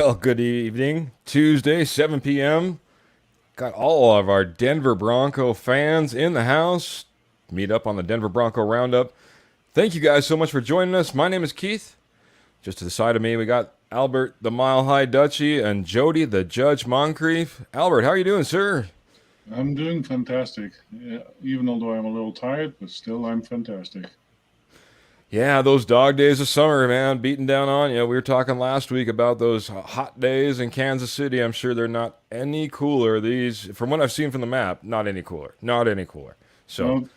Well, good evening. Tuesday, 7 p.m. Got all of our Denver Bronco fans in the house. Meet up on the Denver Bronco Roundup. Thank you guys so much for joining us. My name is Keith. Just to the side of me, we got Albert, the Mile High Dutchie, and Jody, the Judge Moncrief. Albert, how are you doing, sir? I'm doing fantastic, even although I'm a little tired, but still I'm fantastic. Yeah, those dog days of summer, man, beating down on you. We were talking last week about those hot days in Kansas City. I'm sure they're not any cooler. These, from what I've seen from the map, not any cooler. Not any cooler. So,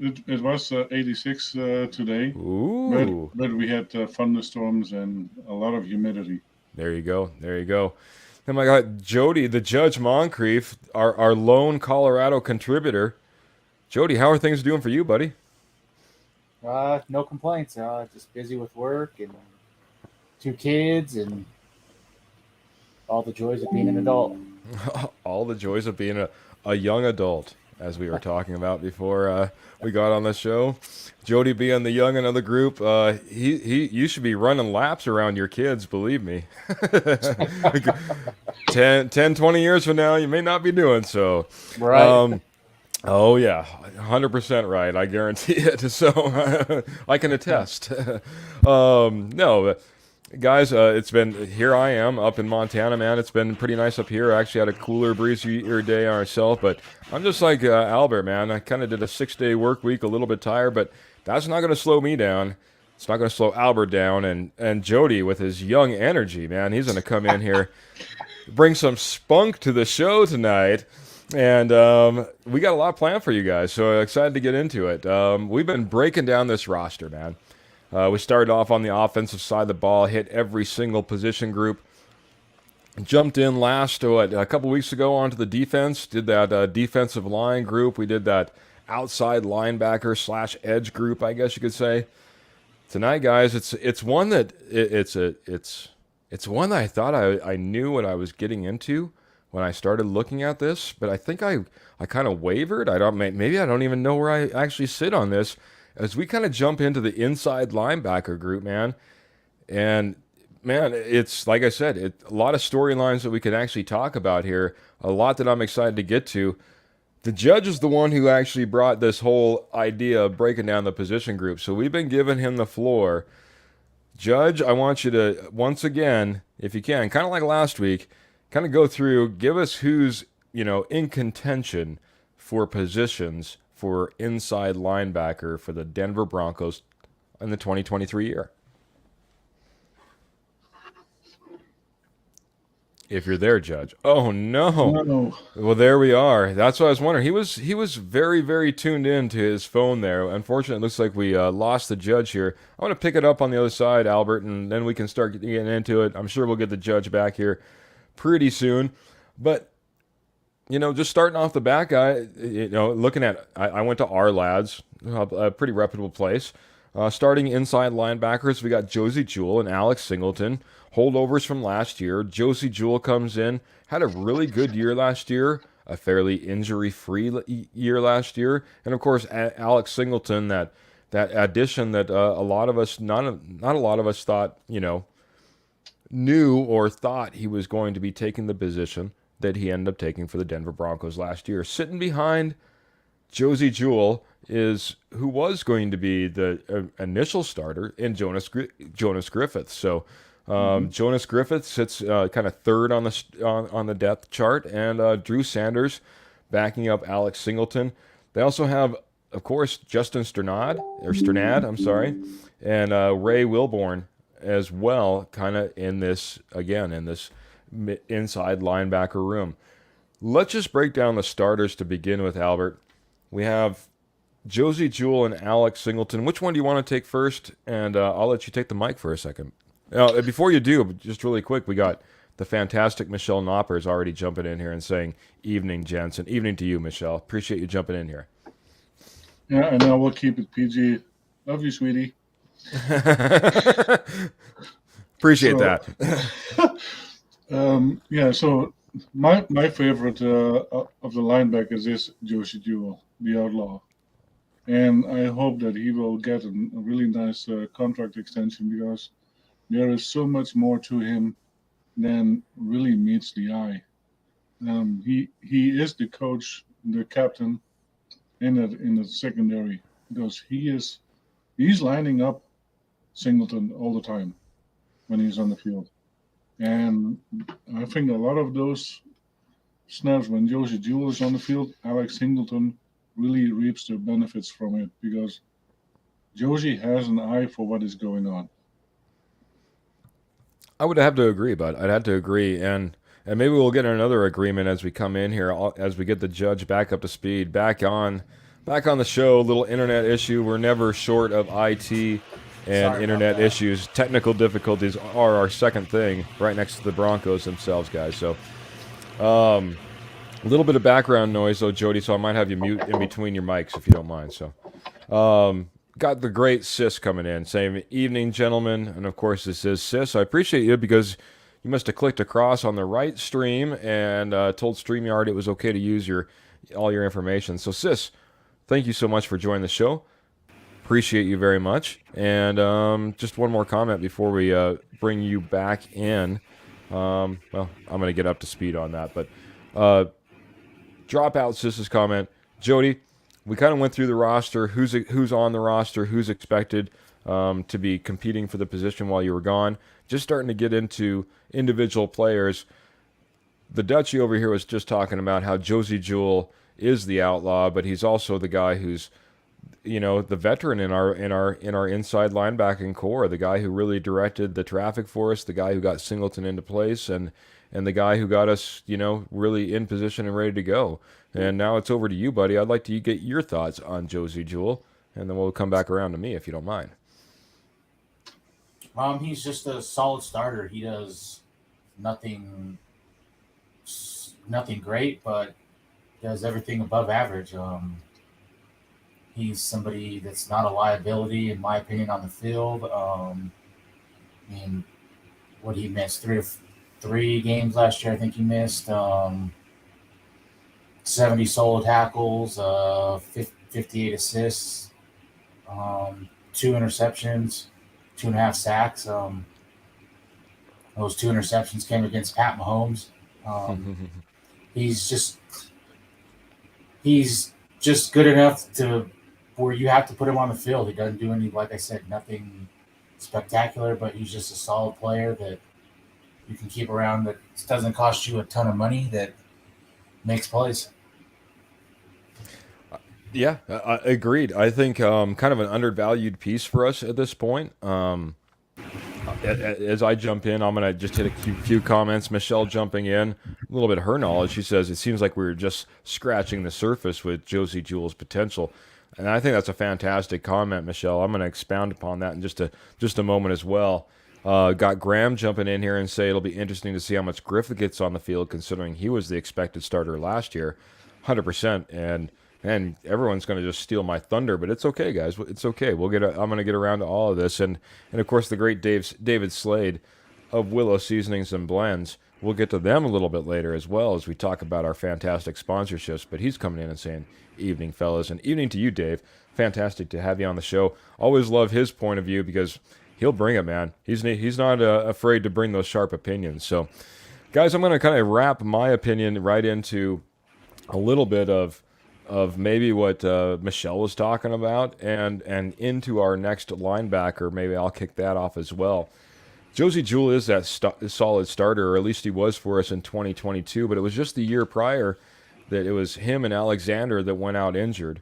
Well, it was 86 today, but ooh, but we had thunderstorms and a lot of humidity. there you go. There you go. Then I got Jody, the Judge Moncrief, our lone Colorado contributor. Jody, how are things doing for you, buddy? No complaints. Just busy with work and two kids and all the joys of being an adult. All the joys of being a young adult, as we were talking about before we got on the show. Jody being the young of the group, you should be running laps around your kids, believe me. 20 years from now, you may not be doing so. Right. Oh, yeah, 100% right. I guarantee it. So I can attest. No, guys, it's been here. I am up in Montana, man. It's been pretty nice up here. I actually had a cooler, breezier day ourselves, but I'm just like Albert, man. I kind of did a 6-day work week, a little bit tired, but that's not going to slow me down. It's not going to slow Albert down. And Jody, with his young energy, man, he's going to come in here, bring some spunk to the show tonight. And we got a lot planned for you guys, so excited to get into it. We've been breaking down this roster, man. We started off on the offensive side of the ball, hit every single position group. Jumped in last, a couple weeks ago onto the defense, did that defensive line group. We did that outside linebacker slash edge group, I guess you could say. Tonight, guys, it's one that it's one that I thought I knew what I was getting into when I started looking at this, but I think I kind of wavered. Maybe I don't even know where I actually sit on this as we kind of jump into the inside linebacker group, man. And man, it's like I said, a lot of storylines that we can actually talk about here. A lot that I'm excited to get to. The judge is the one who actually brought this whole idea of breaking down the position group. So we've been giving him the floor. Judge, I want you to once again, if you can, kind of like last week, kind of go through, give us who's, in contention for positions for inside linebacker for the Denver Broncos in the 2023 year. If you're there, Judge. Oh no. No, Well, there we are. That's what I was wondering. He was very, very tuned in to his phone there. Unfortunately, it looks like we lost the Judge here. I want to pick it up on the other side, Albert, and then we can start getting into it. I'm sure we'll get the Judge back here pretty soon. But just starting off the back, looking at, I went to our lads, a pretty reputable place. Starting inside linebackers, we got Josie Jewell and Alex Singleton. Holdovers from last year. Josie Jewell comes in, had a really good year last year, a fairly injury-free year last year, and of course Alex Singleton, that addition that a lot of us, not a lot of us thought, knew or thought he was going to be taking the position that he ended up taking for the Denver Broncos last year. Sitting behind Josie Jewell is who was going to be the initial starter in Jonas Griffith. So Jonas Griffith sits kind of third on the depth chart, and Drew Sanders backing up Alex Singleton. They also have, of course, Justin Sternad, I'm sorry, and Ray Wilborn as well, kind of in this inside linebacker room. Let's just break down the starters to begin with, Albert. We have Josie Jewell and Alex Singleton. Which one do you want to take first? And I'll let you take the mic for a second. Now, before you do, just really quick, we got the fantastic Michelle Knoppers already jumping in here and saying, "Evening, gents," and evening to you, Michelle. Appreciate you jumping in here. yeah, and I will keep it PG. Love you, sweetie. Appreciate So, that. yeah, so my favorite of the linebackers is Josie Jewell, the outlaw. And I hope that he will get a really nice contract extension because there is so much more to him than really meets the eye. He is the coach, the captain in the secondary, because he's lining up Singleton all the time when he's on the field. And I think a lot of those snaps when Josie Jewell is on the field, Alex Singleton really reaps the benefits from it because Josie has an eye for what is going on. I would have to agree, bud. I'd have to agree, and maybe we'll get another agreement as we come in here, as we get the judge back up to speed, back on the show. Little internet issue. We're never short of IT and internet issues. Technical difficulties are our second thing, right next to the Broncos themselves, guys. So, a little bit of background noise, though, Jody. So I might have you mute in between your mics if you don't mind. So, got the great Sis coming in, saying, "Evening, gentlemen," and of course this is Sis. I appreciate you because you must have clicked across on the right stream and told StreamYard it was okay to use all your information. So, Sis, thank you so much for joining the show. Appreciate you very much. And just one more comment before we bring you back in. Well, I'm going to get up to speed on that, but drop out Sis's comment. Jody, we kind of went through the roster, who's on the roster, who's expected to be competing for the position while you were gone. Just starting to get into individual players. The Dutchie over here was just talking about how Josie Jewell is the outlaw, but he's also the guy who's, the veteran in our inside linebacking core, the guy who really directed the traffic for us, the guy who got Singleton into place, and the guy who got us, really in position and ready to go. And now it's over to you, buddy. I'd like to get your thoughts on Josie Jewell, and then we'll come back around to me if you don't mind. He's just a solid starter. He does nothing great, but does everything above average. He's somebody that's not a liability, in my opinion, on the field. What he missed? Three games last year, I think he missed. 70 solo tackles, 58 assists, 2 interceptions, 2.5 sacks. Those 2 interceptions came against Pat Mahomes. He's just good enough to where you have to put him on the field. He doesn't do any, like I said, nothing spectacular, but he's just a solid player that you can keep around, that doesn't cost you a ton of money, that makes plays. Yeah, agreed. I think kind of an undervalued piece for us at this point. As I jump in, I'm going to just hit a few comments. Michelle jumping in, a little bit of her knowledge. She says, it seems like we were just scratching the surface with Josie Jewell's potential. And I think that's a fantastic comment, Michelle. I'm going to expound upon that in just a moment as well. Got Graham jumping in here and say it'll be interesting to see how much Griffith gets on the field, considering he was the expected starter last year, 100%. And everyone's going to just steal my thunder, but it's okay, guys. It's okay. I'm going to get around to all of this, and of course the great David Slade of Willow Seasonings and Blends. We'll get to them a little bit later as well as we talk about our fantastic sponsorships. But he's coming in and saying, "Evening, fellas," and evening to you, Dave. Fantastic to have you on the show. Always love his point of view because he'll bring it, man. He's not afraid to bring those sharp opinions. So, guys, I'm going to kind of wrap my opinion right into a little bit of maybe what Michelle was talking about and into our next linebacker. Maybe I'll kick that off as well. Josie Jewell is that solid starter, or at least he was for us in 2022, but it was just the year prior that it was him and Alexander that went out injured.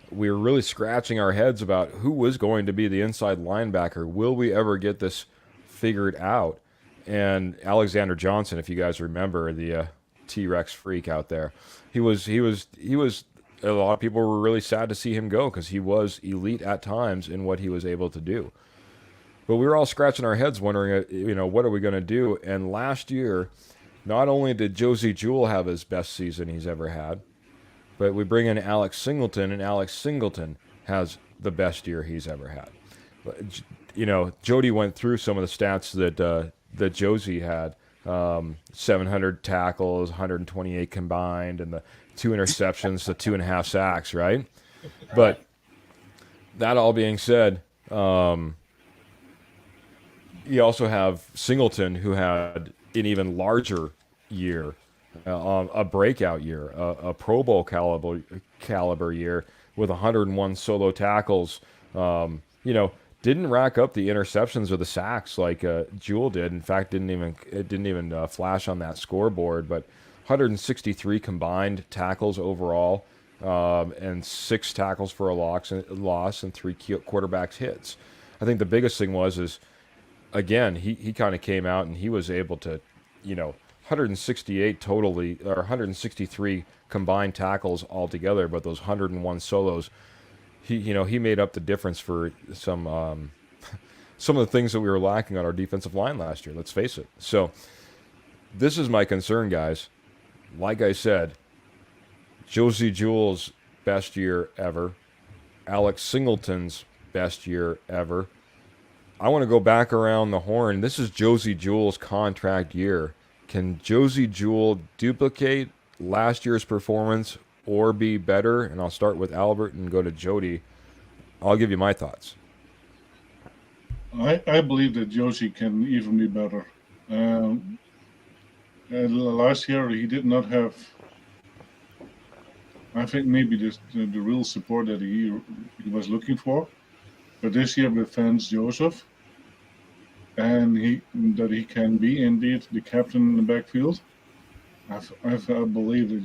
We were really scratching our heads about who was going to be the inside linebacker. Will we ever get this figured out? And Alexander Johnson, if you guys remember, the T-Rex freak out there, he was. A lot of people were really sad to see him go because he was elite at times in what he was able to do. But we were all scratching our heads wondering, what are we going to do? And last year, not only did Josie Jewell have his best season he's ever had, but we bring in Alex Singleton, and Alex Singleton has the best year he's ever had. Jody went through some of the stats that Josie had. 700 tackles, 128 combined, and the 2 interceptions, the 2.5 sacks, right? But that all being said, you also have Singleton, who had an even larger year, a breakout year, a Pro Bowl caliber year with 101 solo tackles. You know, didn't rack up the interceptions or the sacks like Jewell did. In fact, it didn't even flash on that scoreboard. But 163 combined tackles overall, and 6 tackles for a loss and 3 quarterbacks hits. I think the biggest thing is again, he kind of came out and he was able to, 168 totally, or 163 combined tackles altogether, but those 101 solos, he made up the difference for some of the things that we were lacking on our defensive line last year. Let's face it. So this is my concern, guys. Like I said, Josey Jewell's best year ever, Alex Singleton's best year ever. I want to go back around the horn. This is Josey Jewell's contract year. Can Josey Jewell duplicate last year's performance or be better? And I'll start with Albert and go to Jody. I'll give you my thoughts. I believe that Josey can even be better. Last year he did not have, I think, maybe the real support that he was looking for. But this year with Vance Joseph, and he can be indeed the captain in the backfield, I believe that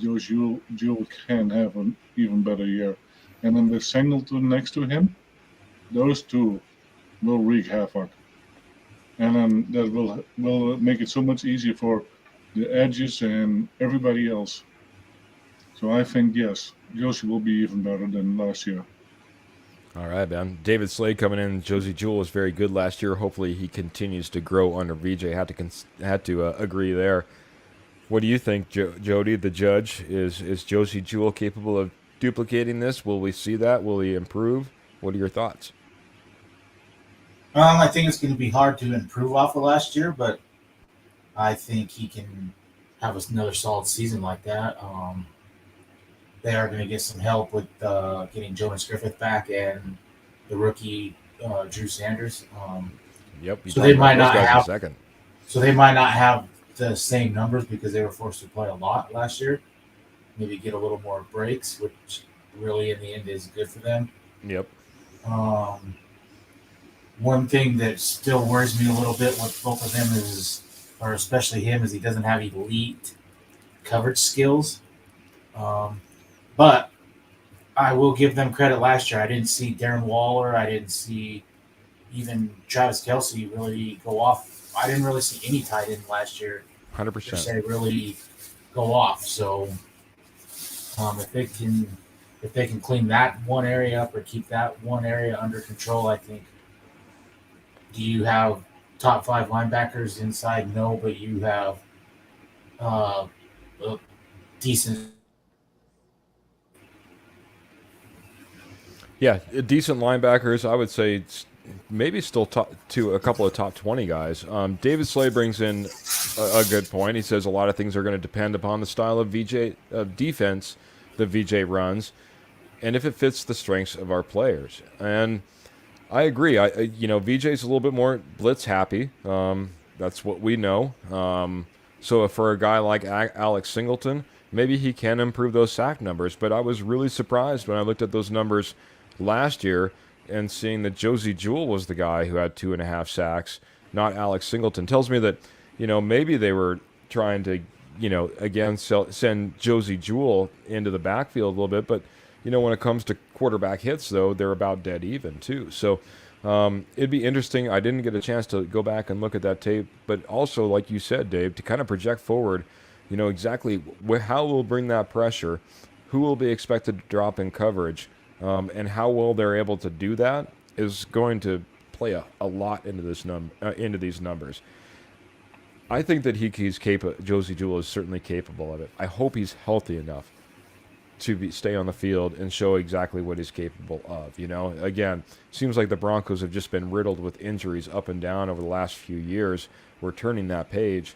Jewell can have an even better year. And then with Singleton next to him, those two will wreak havoc. And then that will make it so much easier for the edges and everybody else. So I think, yes, Josey will be even better than last year. All right, man. David Slade coming in. Josey Jewell was very good last year. Hopefully he continues to grow under VJ. Had to agree there. What do you think, Jody, the judge? Is Josey Jewell capable of duplicating this? Will we see that? Will he improve? What are your thoughts? I think it's going to be hard to improve off of last year, but I think he can have another solid season like that. They are going to get some help with getting Jonas Griffith back and the rookie Drew Sanders. Yep. So they might not have second. So they might not have the same numbers because they were forced to play a lot last year. Maybe get a little more breaks, which really in the end is good for them. Yep. One thing that still worries me a little bit with both of them or especially him, is he doesn't have elite coverage skills. But I will give them credit last year. I didn't see Darren Waller. I didn't see even Travis Kelce really go off. I didn't really see any tight end last year 100%. really go off. So if they can clean that one area up or keep that one area under control, I think. Do you have top 5 linebackers inside? No, but you have a decent. Yeah, decent linebackers. I would say maybe still to a couple of top 20 guys. David Slay brings in a good point. He says a lot of things are going to depend upon the style of defense that VJ runs, and if it fits the strengths of our players. And I agree. VJ's a little bit more blitz happy. That's what we know. So for a guy like Alex Singleton, maybe he can improve those sack numbers. But I was really surprised when I looked at those numbers last year and seeing that Josey Jewell was the guy who had 2.5 sacks, not Alex Singleton. Tells me that, maybe they were trying to, again, send Josey Jewell into the backfield a little bit. But, when it comes to quarterback hits, though, they're about dead even, too. So it'd be interesting. I didn't get a chance to go back and look at that tape. But also, like you said, Dave, to kind of project forward, exactly how we'll bring that pressure, who will be expected to drop in coverage, and how well they're able to do that is going to play a lot into into these numbers. I think that he's capable. Josey Jewell is certainly capable of it. I hope he's healthy enough to stay on the field and show exactly what he's capable of. Again, seems like the Broncos have just been riddled with injuries up and down over the last few years. We're turning that page.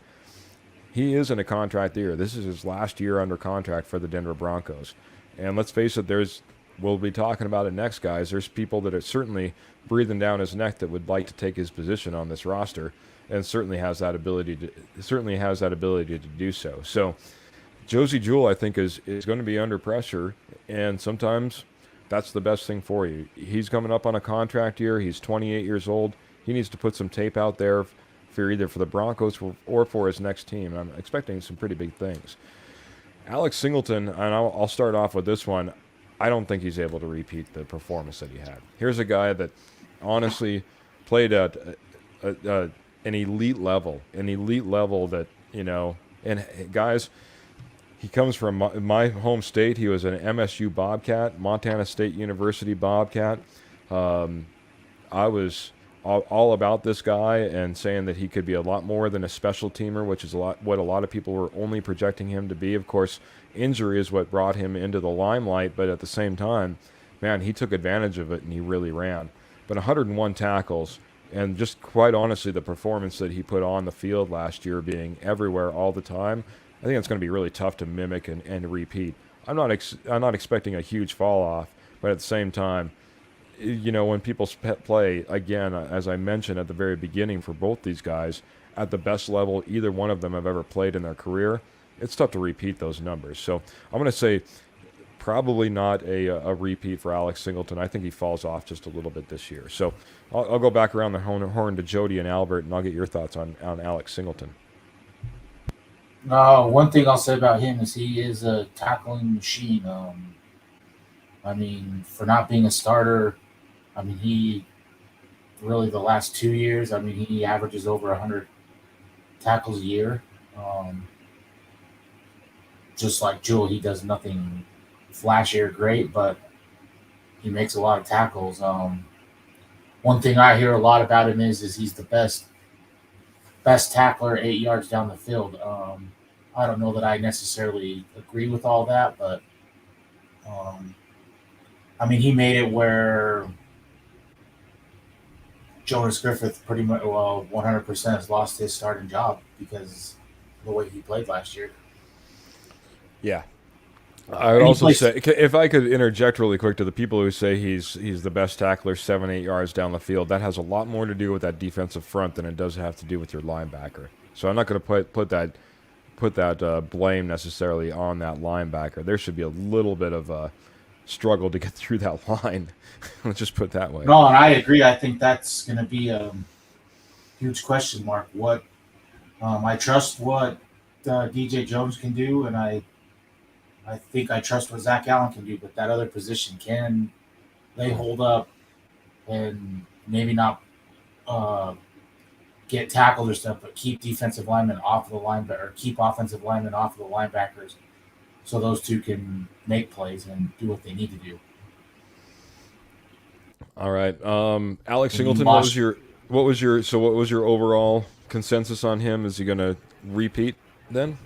He is in a contract year. This is his last year under contract for the Denver Broncos. And let's face it, there's we'll be talking about it next, guys. There's people that are certainly breathing down his neck that would like to take his position on this roster, and certainly has that ability to do so. So Josie Jewell, I think, is going to be under pressure, and sometimes that's the best thing for you. He's coming up on a contract year. He's 28 years old. He needs to put some tape out there for either for the Broncos or for his next team. I'm expecting some pretty big things. Alex Singleton, and I'll start off with this one. I don't think he's able to repeat the performance that he had. Here's a guy that honestly played at an elite level that, and guys, he comes from my home state. He was an MSU Bobcat, Montana State University Bobcat. I was all about this guy and saying that he could be a lot more than a special teamer, which is what a lot of people were only projecting him to be. Of course, injury is what brought him into the limelight, but at the same time, man, he took advantage of it and he really ran. But 101 tackles, and just quite honestly, the performance that he put on the field last year, being everywhere all the time, I think it's going to be really tough to mimic and repeat. I'm not expecting a huge fall off, but at the same time, when people play, again, as I mentioned at the very beginning, for both these guys, at the best level either one of them have ever played in their career, it's tough to repeat those numbers. So I'm going to say probably not a repeat for Alex Singleton. I think he falls off just a little bit this year. So I'll go back around the horn to Jody and Albert, and I'll get your thoughts on Alex Singleton. One thing I'll say about him is he is a tackling machine. For not being a starter, he really the last 2 years, he averages over 100 tackles a year. Just like Jewell, he does nothing flashy or great, but he makes a lot of tackles. One thing I hear a lot about him is he's the best tackler 8 yards down the field. I don't know that I necessarily agree with all that, but he made it where Jonas Griffith pretty much 100% has lost his starting job because of the way he played last year. Yeah. I would also say, if I could interject really quick to the people who say he's the best tackler 7-8 yards down the field, that has a lot more to do with that defensive front than it does have to do with your linebacker. So I'm not going to put that blame necessarily on that linebacker. There should be a little bit of a struggle to get through that line. Let's just put it that way. No, and I agree. I think that's going to be a huge question mark. What I trust what DJ Jones can do, and I think I trust what Zach Allen can do, but that other position, can they hold up and maybe not get tackled or stuff, but keep defensive linemen off of the linebacker, or keep offensive linemen off of the linebackers, so those two can make plays and do what they need to do. All right, Alex Singleton, what was your overall consensus on him? Is he going to repeat then?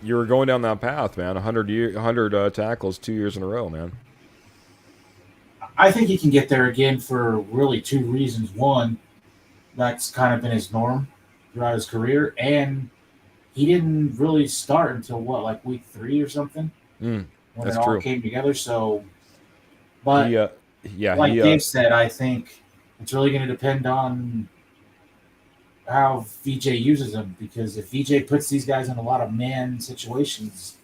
You were going down that path, man. 100 tackles 2 years in a row, man. I think he can get there again for really two reasons. One, that's kind of been his norm throughout his career, and he didn't really start until week 3 or something when it all came together. So, but Dave said, I think it's really going to depend on how VJ uses them, because if VJ puts these guys in a lot of man situations,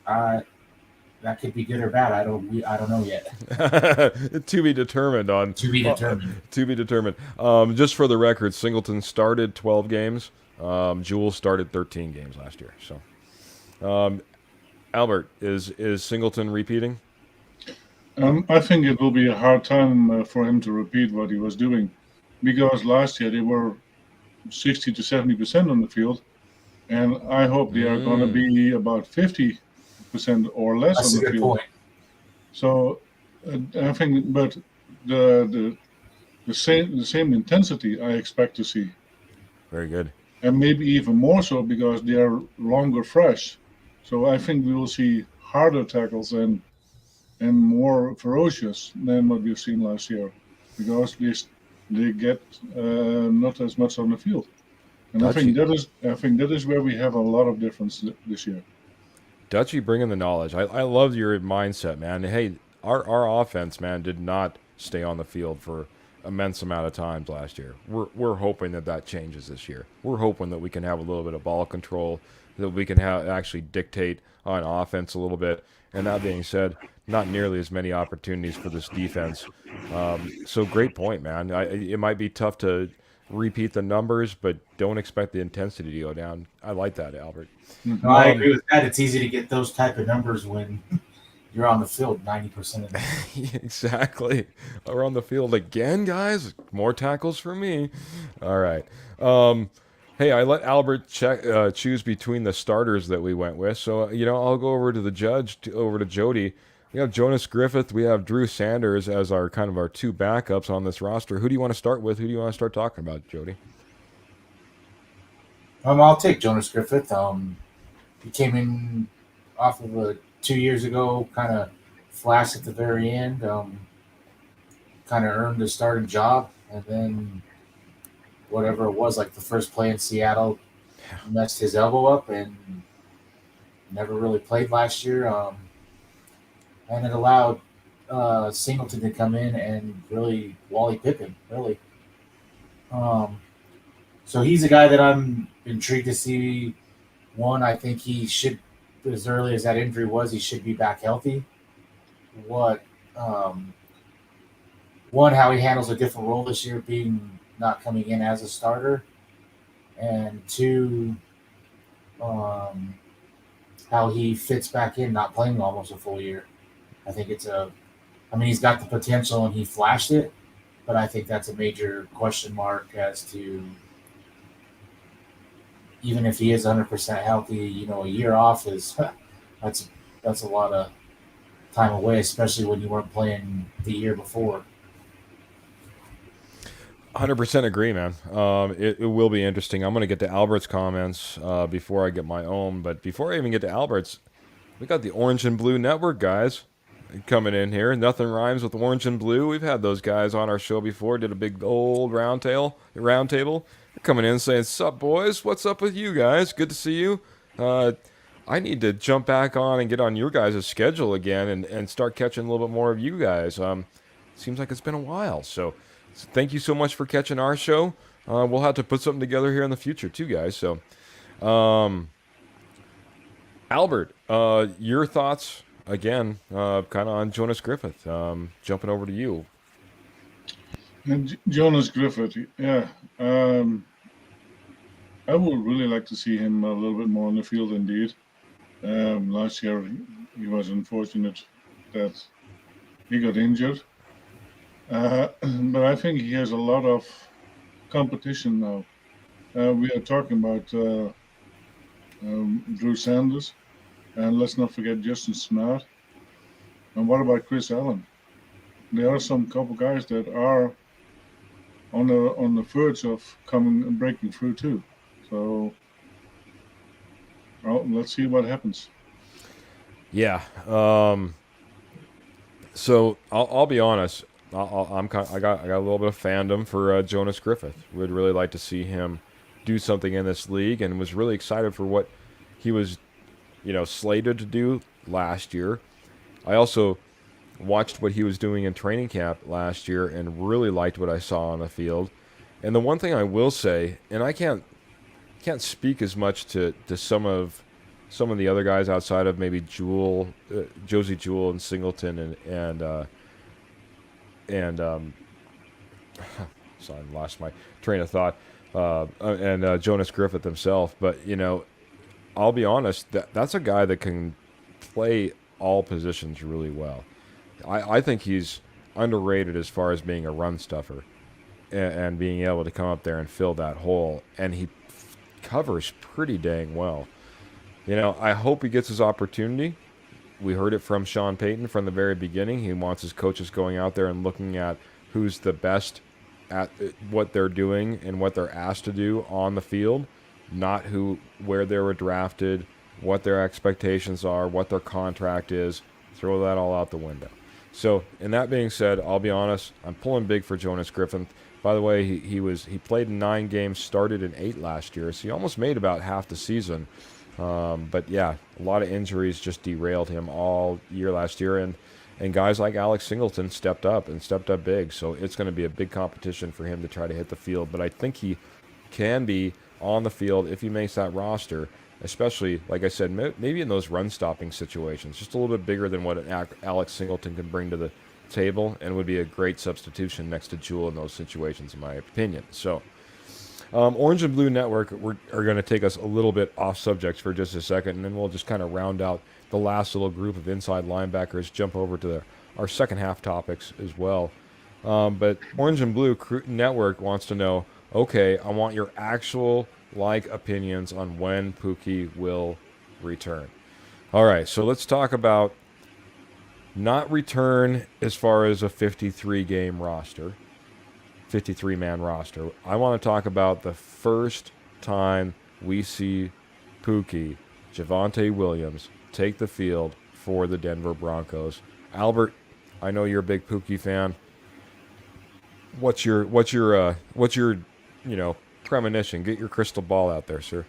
that could be good or bad. I don't know yet. To be determined. To be determined. Just for the record, Singleton started 12 games. Jewell started 13 games last year. So, Albert, is Singleton repeating? I think it will be a hard time for him to repeat what he was doing, because last year they were 60 to 70% on the field, and I hope they are going to be about 50% or less on the field. Point. So I think, but the same intensity I expect to see. Very good. And maybe even more so because they are longer fresh. So I think we will see harder tackles and more ferocious than what we've seen last year, because they get not as much on the field. And I think that is where we have a lot of difference this year. Dutchy bringing the knowledge. I love your mindset, man. Hey, our offense, man, did not stay on the field for immense amount of times last year. We're hoping that changes this year. We're hoping that we can have a little bit of ball control, that we can actually dictate on offense a little bit. And that being said, not nearly as many opportunities for this defense. So great point, man. It might be tough to repeat the numbers, but don't expect the intensity to go down. I like that, Albert. No, I agree with that. It's easy to get those type of numbers when you're on the field 90% of the time. Exactly. We're on the field again, guys. More tackles for me. All right. Hey, I let Albert choose between the starters that we went with. So, I'll go over to the judge, over to Jody. We have Jonas Griffith. We have Drew Sanders as our two backups on this roster. Who do you want to start with? Who do you want to start talking about, Jody? I'll take Jonas Griffith. He came in off of 2 years ago, kind of flashed at the very end, kind of earned a starting job, and then whatever it was, like the first play in Seattle, messed his elbow up and never really played last year. And it allowed Singleton to come in and really Wally Pippen, really. So he's a guy that I'm intrigued to see. One, I think he should, as early as that injury was, he should be back healthy. One, how he handles a different role this year, being not coming in as a starter, and two, how he fits back in, not playing almost a full year. I think he's got the potential and he flashed it, but I think that's a major question mark as to, even if he is 100% healthy, a year off is that's a lot of time away, especially when you weren't playing the year before. 100% agree, man. It will be interesting. I'm going to get to Albert's comments before I get my own, but before I even get to Albert's, we got the Orange and Blue Network guys coming in here. Nothing rhymes with orange and blue. We've had those guys on our show before. Did a big old round table. They're coming in saying, "Sup, boys? What's up with you guys? Good to see you. I need to jump back on and get on your guys' schedule again and start catching a little bit more of you guys. Seems like it's been a while. So thank you so much for catching our show. We'll have to put something together here in the future too, guys. So, Albert, your thoughts again, kind of on Jonas Griffith. Jumping over to you. And Jonas Griffith, yeah. I would really like to see him a little bit more on the field indeed. Last year, he was unfortunate that he got injured. But I think he has a lot of competition now. We are talking about Drew Sanders, and let's not forget Justin Smart. And what about Chris Allen? There are some couple guys that are on the verge of coming and breaking through too. So, let's see what happens. Yeah. So I'll be honest. I got a little bit of fandom for Jonas Griffith. Would really like to see him do something in this league, and was really excited for what he was, slated to do last year. I also watched what he was doing in training camp last year and really liked what I saw on the field. And the one thing I will say, and I can't speak as much to some of the other guys outside of maybe Jewell, Josie Jewell and Singleton and sorry, I lost my train of thought. And Jonas Griffith himself, but I'll be honest, that's a guy that can play all positions really well. I think he's underrated as far as being a run stuffer and being able to come up there and fill that hole, and he covers pretty dang well. I hope he gets his opportunity. We heard it from Sean Payton from the very beginning. He wants his coaches going out there and looking at who's the best at what they're doing and what they're asked to do on the field, not where they were drafted, what their expectations are, what their contract is. Throw that all out the window. So, in that being said, I'll be honest, I'm pulling big for Jonas Griffith. By the way, he played in 9 games, started in 8 last year, so he almost made about half the season. But yeah, a lot of injuries just derailed him all year last year, and guys like Alex Singleton stepped up and stepped up big. So it's going to be a big competition for him to try to hit the field. But I think he can be on the field if he makes that roster, especially, like I said, maybe in those run-stopping situations, just a little bit bigger than what Alex Singleton can bring to the table, and would be a great substitution next to Jewell in those situations, in my opinion. So, Orange and Blue Network are going to take us a little bit off subject for just a second, and then we'll just kind of round out the last little group of inside linebackers, jump over to our second half topics as well. But Orange and Blue Network wants to know, okay, I want your actual opinions on when Pookie will return. All right, so let's talk about not return as far as a 53-game roster, 53-man roster. I want to talk about the first time we see Pookie, Javonte Williams, take the field for the Denver Broncos. Albert, I know you're a big Pookie fan. What's your premonition? Get your crystal ball out there, sir.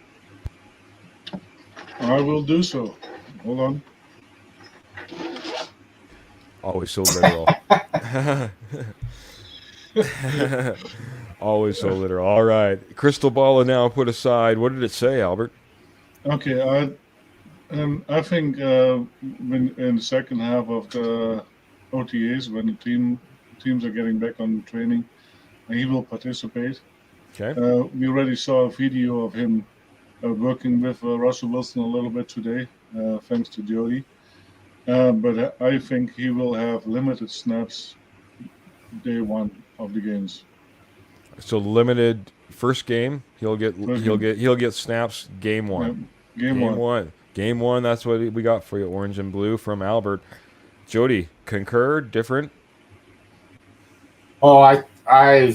I will do so. Hold on. Always so literal. Always so literal. All right. Crystal ball is now put aside. What did it say, Albert? Okay, I think when in the second half of the OTAs, when the teams are getting back on training, he will participate. Okay. We already saw a video of him working with Russell Wilson a little bit today, thanks to Jody. But I think he will have limited snaps day one of the games. So limited first game. He'll get snaps game one. Yeah, Game one. That's what we got for you. Orange and Blue from Albert. Jody, concur? Different? Oh, I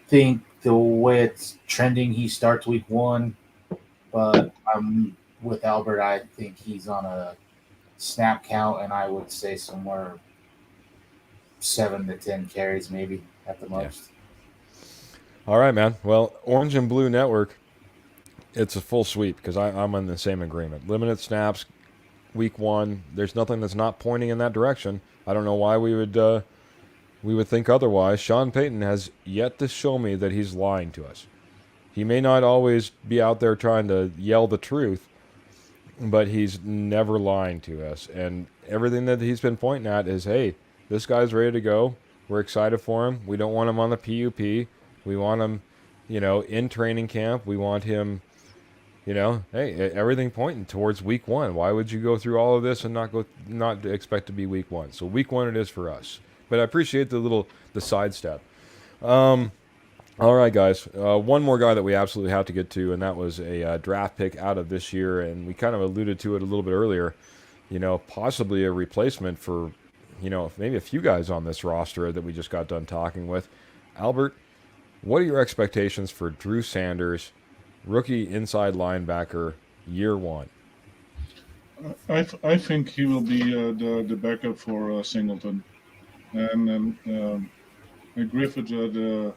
think the way it's trending, he starts week one, but I'm with Albert. I think he's on a snap count, and I would say somewhere 7 to 10 carries, maybe at the most. Yeah. All right, man. Well, Orange and Blue Network, it's a full sweep because I'm in the same agreement. Limited snaps, week one. There's nothing that's not pointing in that direction. I don't know why we would think otherwise. Sean Payton has yet to show me that he's lying to us. He may not always be out there trying to yell the truth, but he's never lying to us. And everything that he's been pointing at is, hey, this guy's ready to go. We're excited for him. We don't want him on the PUP. We want him, in training camp. We want him, hey, everything pointing towards week one. Why would you go through all of this and not expect to be week one? So week one it is for us. But I appreciate the sidestep. All right, guys. One more guy that we absolutely have to get to, and that was a draft pick out of this year, and we kind of alluded to it a little bit earlier. Possibly a replacement for, maybe a few guys on this roster that we just got done talking with. Albert, what are your expectations for Drew Sanders, rookie inside linebacker, year one? I think he will be the backup for Singleton, and then Griffith, the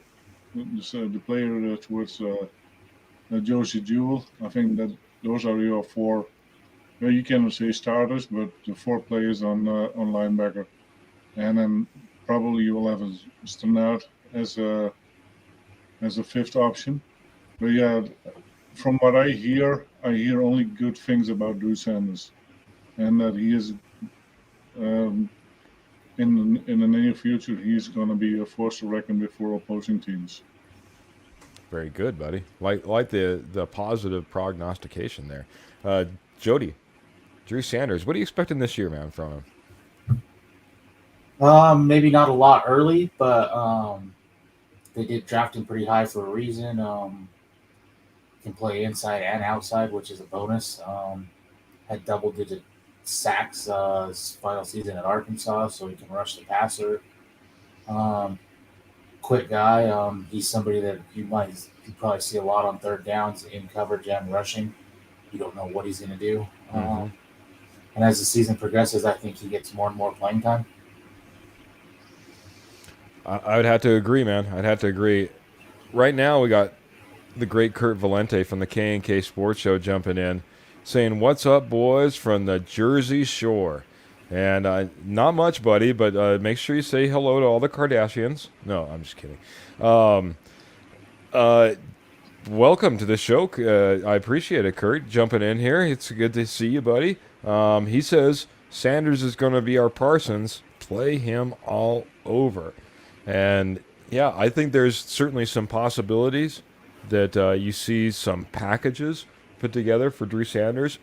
player towards Josie Jewell. I think that those are your four. Well, you cannot say starters, but the four players on linebacker, and then probably you will have a Stannard as a fifth option. But yeah, from what I hear only good things about Drew Sanders, and that he is in the near future he's going to be a force to reckon with for opposing teams. Very good, buddy. Like the positive prognostication there. Jody, Drew Sanders, what are you expecting this year, man, from him? Maybe not a lot early, but they did draft him pretty high for a reason. Can play inside and outside, which is a bonus. Had double-digit sacks his final season at Arkansas, so he can rush the passer. Quick guy. He's somebody that you probably see a lot on third downs in coverage and rushing. You don't know what he's going to do. And as the season progresses, I think he gets more and more playing time. I would have to agree, man. I'd have to agree. Right now, we got the great Kurt Valente from the K&K Sports Show jumping in. saying, "What's up, boys, from the Jersey Shore?" And not much, buddy, but make sure you say hello to all the Kardashians. No, I'm just kidding. Um, uh, Welcome to the show. I appreciate it, Kurt, jumping in here. It's good to see you, buddy. He says Sanders is going to be our Parsons. Play him all over. And yeah, I think there's certainly some possibilities that you see some packages put together for Drew Sanders.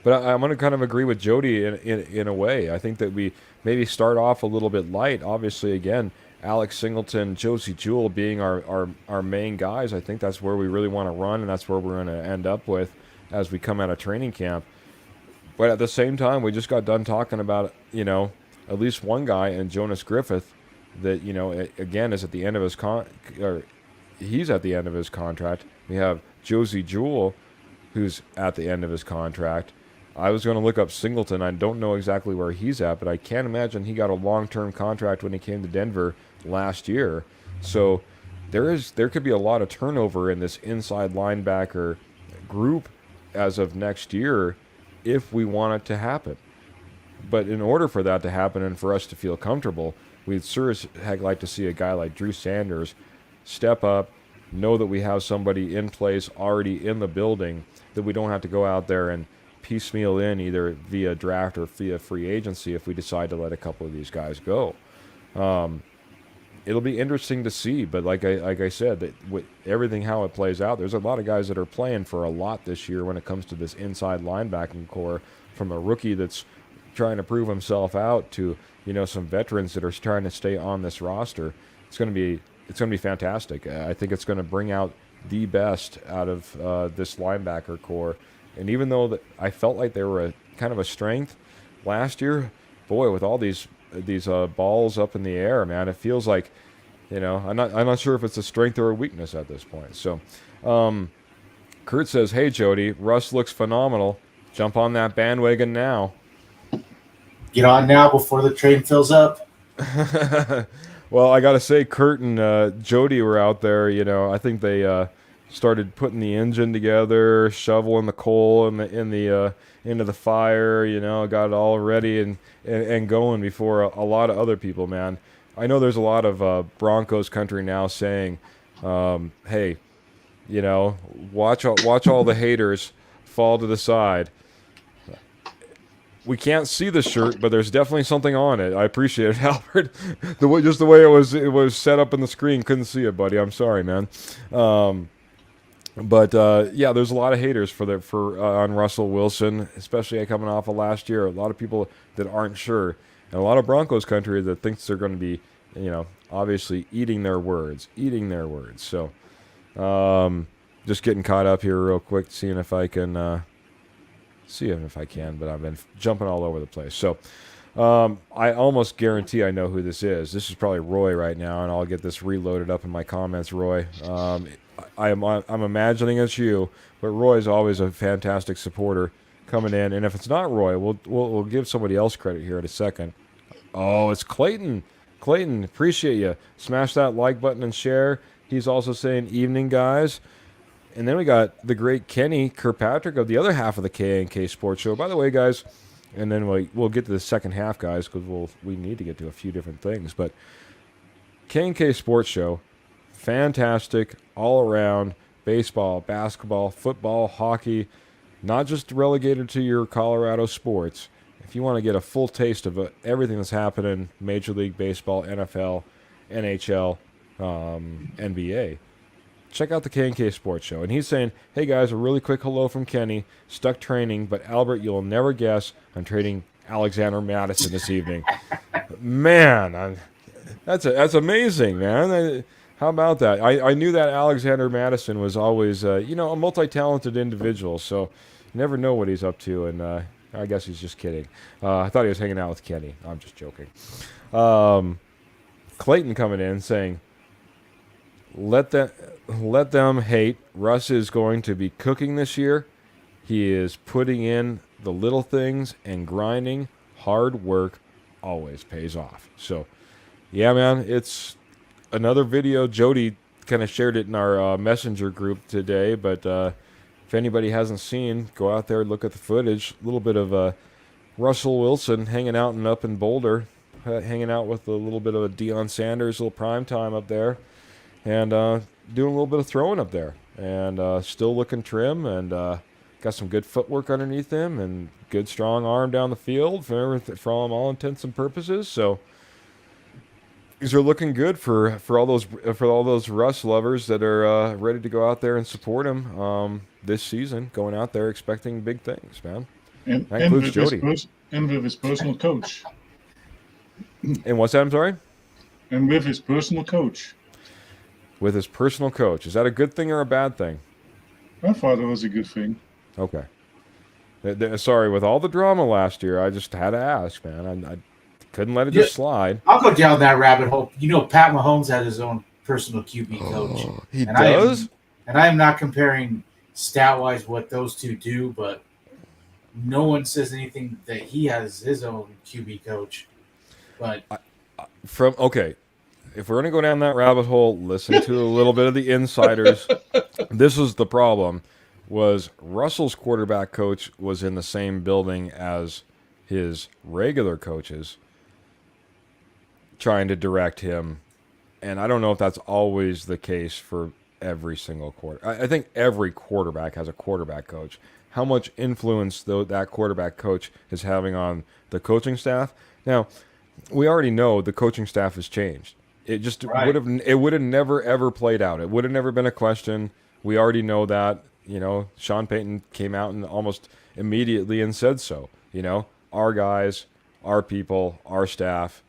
But I'm going to kind of agree with Jody in a way. I think that we maybe start off a little bit light. Obviously, again, Alex Singleton, Josie Jewell being our main guys. I think that's where we really want to run, and that's where we're going to end up with as we come out of training camp. But at the same time, we just got done talking about, at least one guy in Jonas Griffith that, again, is at the end of his he's at the end of his contract. We have Josie Jewell, who's at the end of his contract. I was going to look up Singleton. I don't know exactly where he's at, but I can't imagine he got a long-term contract when he came to Denver last year. So there could be a lot of turnover in this inside linebacker group as of next year if we want it to happen. But in order for that to happen and for us to feel comfortable, we'd sure as heck like to see a guy like Drew Sanders step up, know that we have somebody in place already in the building, that we don't have to go out there and piecemeal in either via draft or via free agency if we decide to let a couple of these guys go. It'll be interesting to see, but like I said, that with everything how it plays out, there's a lot of guys that are playing for a lot this year when it comes to this inside linebacking core, from a rookie that's trying to prove himself out to some veterans that are trying to stay on this roster. It's going to be fantastic. I think it's going to bring out the best out of this linebacker core. And even though I felt like they were kind of a strength last year, boy, with all these balls up in the air, man, it feels like, I'm not sure if it's a strength or a weakness at this point. So, Kurt says, "Hey Jody, Russ looks phenomenal. Jump on that bandwagon now." Get on now before the train fills up. Well, I gotta say, Kurt and Jody were out there. I think they started putting the engine together, shoveling the coal into the fire. Got it all ready and going before a lot of other people. Man, I know there's a lot of Broncos Country now saying, "Hey, watch all the haters fall to the side." We can't see the shirt, but there's definitely something on it. I appreciate it, Albert. Just the way it was set up in the screen, couldn't see it, buddy. I'm sorry, man. But yeah, there's a lot of haters on Russell Wilson, especially coming off of last year. A lot of people that aren't sure, and a lot of Broncos Country that thinks they're going to be, obviously eating their words. So, just getting caught up here real quick, seeing if I can, but I've been jumping all over the place. So, I almost guarantee I know who this is. This is probably Roy right now, and I'll get this reloaded up in my comments, Roy. I'm imagining it's you, but Roy's always a fantastic supporter coming in. And if it's not Roy, we'll give somebody else credit here in a second. Oh, it's Clayton. Clayton, appreciate you. Smash that like button and share. He's also saying evening, guys. And then we got the great Kenny Kirkpatrick of the other half of the K&K Sports Show. By the way, guys, and then we'll get to the second half, guys, because we need to get to a few different things. But K&K Sports Show, fantastic all around baseball, basketball, football, hockey, not just relegated to your Colorado sports. If you want to get a full taste of everything that's happening, Major League Baseball, NFL, NHL, NBA, check out the K&K Sports Show. And he's saying, "Hey guys, a really quick hello from Kenny. Stuck training, but Albert, you'll never guess I'm trading Alexander Madison this evening." Man, that's amazing, man. How about that? I knew that Alexander Madison was always, a multi-talented individual. So you never know what he's up to. And I guess he's just kidding. I thought he was hanging out with Kenny. I'm just joking. Clayton coming in saying, Let them hate. Russ is going to be cooking this year. He is putting in the little things and grinding. Hard work always pays off. So, yeah, man, it's another video. Jody kind of shared it in our messenger group today, but if anybody hasn't seen, go out there, look at the footage. A little bit of Russell Wilson hanging out up in Boulder, hanging out with a little bit of a Deion Sanders, little prime time up there, and doing a little bit of throwing up there, and still looking trim, and got some good footwork underneath him, and good strong arm down the field for all intents and purposes. So these are looking good for all those Russ lovers that are ready to go out there and support him this season, going out there expecting big things, man. And, That and includes with Jody. and with his personal coach. And what's that? I'm sorry? And with his personal coach. With his personal coach. Is that a good thing or a bad thing? I thought it was a good thing. Okay. Sorry, with all the drama last year, I just had to ask, man. I couldn't let it just slide. I'll go down that rabbit hole. You know, Pat Mahomes had his own personal QB coach. He does? I am not comparing stat-wise what those two do, but no one says anything that he has his own QB coach. But okay, if we're going to go down that rabbit hole, listen to a little bit of the insiders. This is the problem, was Russell's quarterback coach was in the same building as his regular coaches, trying to direct him. And I don't know if that's always the case for every single quarter. I think every quarterback has a quarterback coach. How much influence, though, that quarterback coach is having on the coaching staff? Now, we already know the coaching staff has changed. It just would have never ever played out. It would have never been a question. We already know that. You know, Sean Payton came out and almost immediately and said so. You know, our guys, our people, our staff.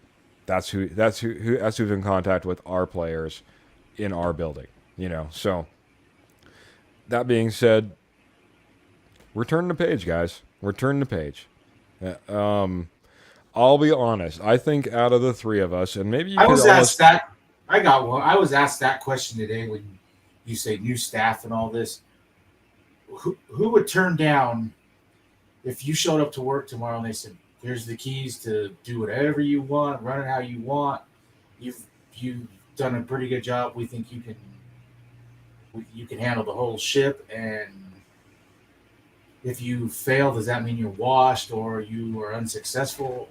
That's who's in contact with our players in our building. You know, so that being said, we're turning the page, guys. We're turning the page. I'll be honest. I think out of the three of us, and maybe you I was asked that. I got one. I was asked that question today when you say new staff and all this. Who would turn down if you showed up to work tomorrow and they said, "Here's the keys to do whatever you want, run it how you want. You've done a pretty good job. We think you can handle the whole ship, and if you fail, does that mean you're washed or you are unsuccessful?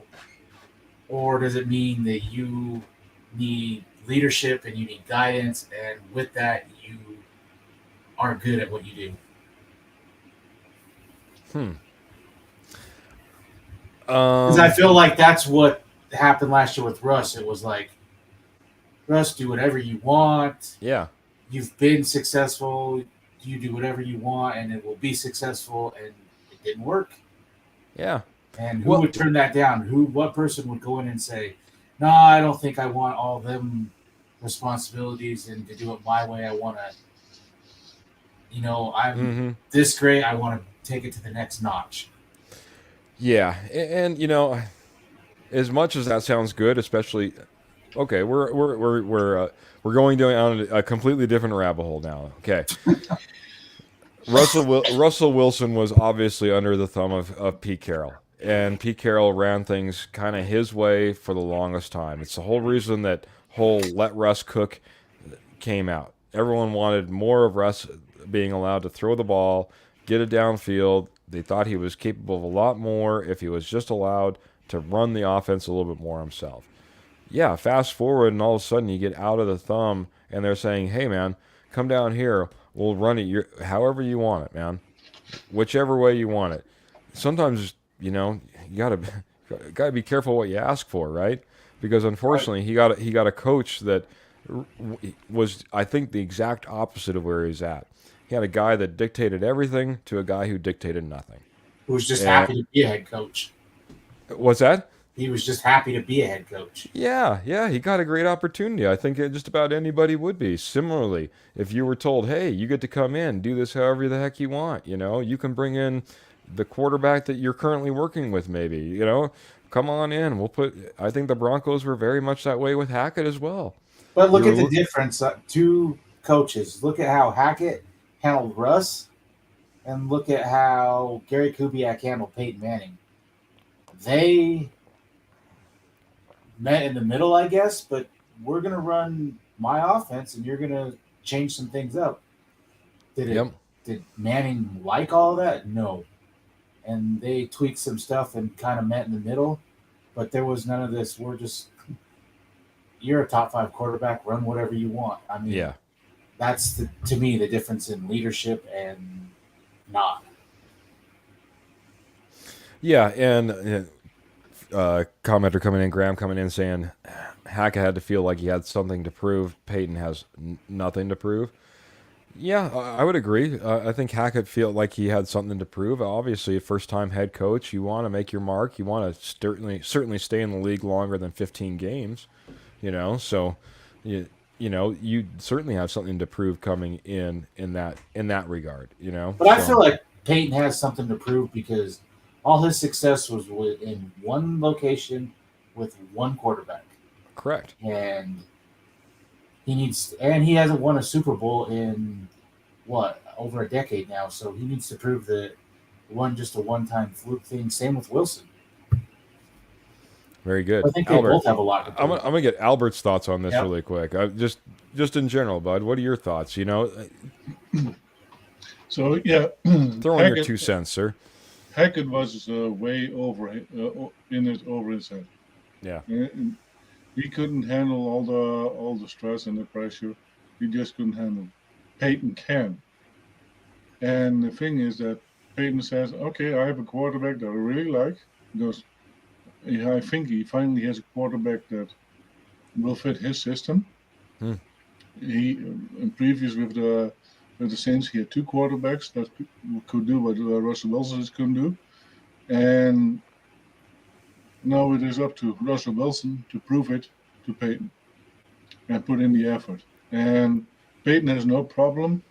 Or does it mean that you need leadership and you need guidance, and with that, you are good at what you do?" Because I feel like that's what happened last year with Russ. It was like, Russ, do whatever you want. Yeah. You've been successful. You do whatever you want, and it will be successful. And it didn't work. Yeah. And who would turn that down? What person would go in and say, "No, I don't think I want all them responsibilities and to do it my way. I want to, I'm this great. I want to take it to the next notch." Yeah, and as much as that sounds good, especially, okay, we're going down a completely different rabbit hole now. Okay, Russell Wilson was obviously under the thumb of Pete Carroll, and Pete Carroll ran things kind of his way for the longest time. It's the whole reason that whole "let Russ cook" came out. Everyone wanted more of Russ being allowed to throw the ball, get it downfield. They thought he was capable of a lot more if he was just allowed to run the offense a little bit more himself. Yeah, fast forward and all of a sudden you get out of the thumb and they're saying, "Hey man, come down here. We'll run it however you want it, man. Whichever way you want it." Sometimes, you gotta be careful what you ask for, right? Because unfortunately, he got a coach that was, I think, the exact opposite of where he's at. He had a guy that dictated everything to a guy who dictated nothing. Who was just happy to be a head coach. What's that? He was just happy to be a head coach. Yeah, he got a great opportunity. I think just about anybody would be. Similarly, if you were told, "Hey, you get to come in, do this however the heck you want, you can bring in the quarterback that you're currently working with maybe, come on in. I think the Broncos were very much that way with Hackett as well. But look at the difference. Two coaches. Look at how Hackett handled Russ, and look at how Gary Kubiak handled Peyton Manning. They met in the middle, I guess, but we're going to run my offense, and you're going to change some things up. Did did Manning like all of that? No. And they tweaked some stuff and kind of met in the middle, but there was none of this. You're a top 5 quarterback, run whatever you want. I mean, Yeah. that's to me the difference in leadership and not. Yeah, and commenter coming in, Graham coming in saying Hackett had to feel like he had something to prove. Peyton has nothing to prove. Yeah, I would agree. I think Hackett felt like he had something to prove. Obviously, a first-time head coach, you want to make your mark. You want to certainly stay in the league longer than 15 games. So you certainly have something to prove coming in that regard. But I feel like Peyton has something to prove because all his success was in one location with one quarterback. Correct. And he hasn't won a Super Bowl in over a decade now, so he needs to prove that it wasn't just a one-time fluke thing. Same with Wilson. Very good. I think Albert, they both have a lot to do. I'm gonna get Albert's thoughts on this really quick. Just in general, bud. What are your thoughts? So yeah, throw in your 2 cents, sir. Hackett was way over his head. Yeah. And he couldn't handle all the stress and the pressure. He just couldn't handle it. Peyton can. And the thing is that Peyton says, okay, I have a quarterback that I really like. He goes, yeah, I think he finally has a quarterback that will fit his system. He, in previous with the Saints, he had 2 quarterbacks that could do what Russell Wilson couldn't do. And now it is up to Russell Wilson to prove it to Peyton and put in the effort. And Peyton has no problem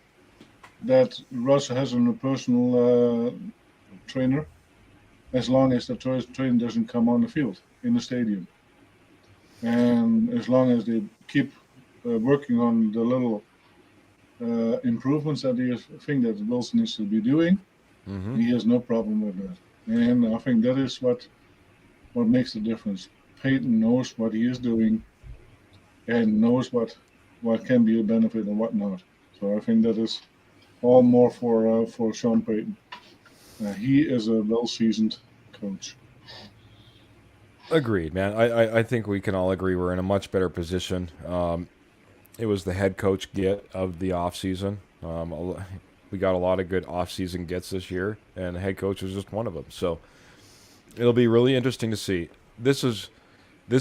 that Russell has a personal trainer as long as the trainer doesn't come on the field in the stadium. And as long as they keep working on the little improvements that they think that Wilson needs to be doing, he has no problem with that. And I think that is what makes the difference. Peyton knows what he is doing and knows what can be a benefit and what not. So I think that is all more for Sean Payton. He is a well-seasoned coach. Agreed, man. I think we can all agree we're in a much better position. It was the head coach get of the offseason. We got a lot of good off-season gets this year, and the head coach was just one of them. So it'll be really interesting to see. This is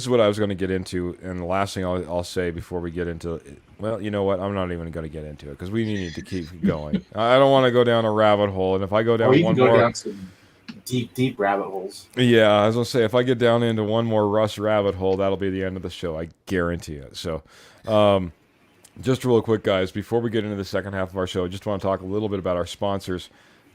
what I was going to get into, and the last thing I'll say before we get into it, well, you know what? I'm not even going to get into it because we need to keep going. I don't want to go down a rabbit hole, and if I go down you one can go more, down some deep rabbit holes. Yeah, I was going to say, if I get down into one more Russ rabbit hole, that'll be the end of the show. I guarantee it. So, just real quick, guys, before we get into the second half of our show, I just want to talk a little bit about our sponsors.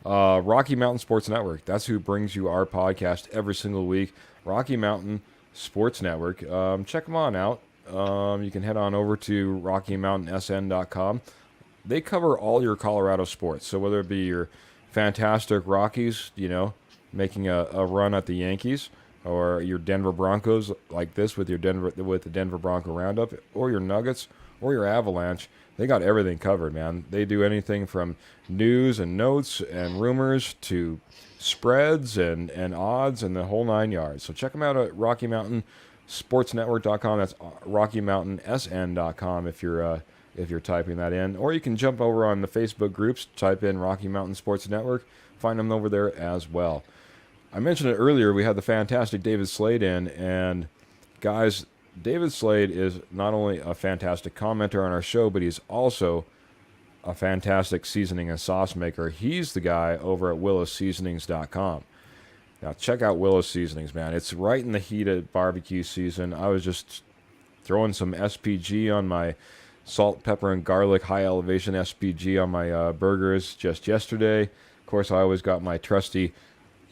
Rocky Mountain Sports Network. That's who brings you our podcast every single week. Rocky Mountain Sports Network. Check them on out. You can head on over to RockyMountainSN.com. They cover all your Colorado sports. So whether it be your fantastic Rockies, making a run at the Yankees, or your Denver Broncos like this with the Denver Bronco Roundup, or your Nuggets, or your Avalanche, they got everything covered, man. They do anything from news and notes and rumors to spreads and odds and the whole 9 yards. So check them out at RockyMountainSportsNetwork.com. That's RockyMountainSN.com if you're typing that in. Or you can jump over on the Facebook groups, type in Rocky Mountain Sports Network, find them over there as well. I mentioned it earlier, we had the fantastic David Slade in, and guys, David Slade is not only a fantastic commenter on our show, but he's also a fantastic seasoning and sauce maker. He's the guy over at WillowSeasonings.com. Now, check out Willow's Seasonings, man. It's right in the heat of barbecue season. I was just throwing some SPG on my salt, pepper, and garlic high elevation SPG on my burgers just yesterday. Of course, I always got my trusty,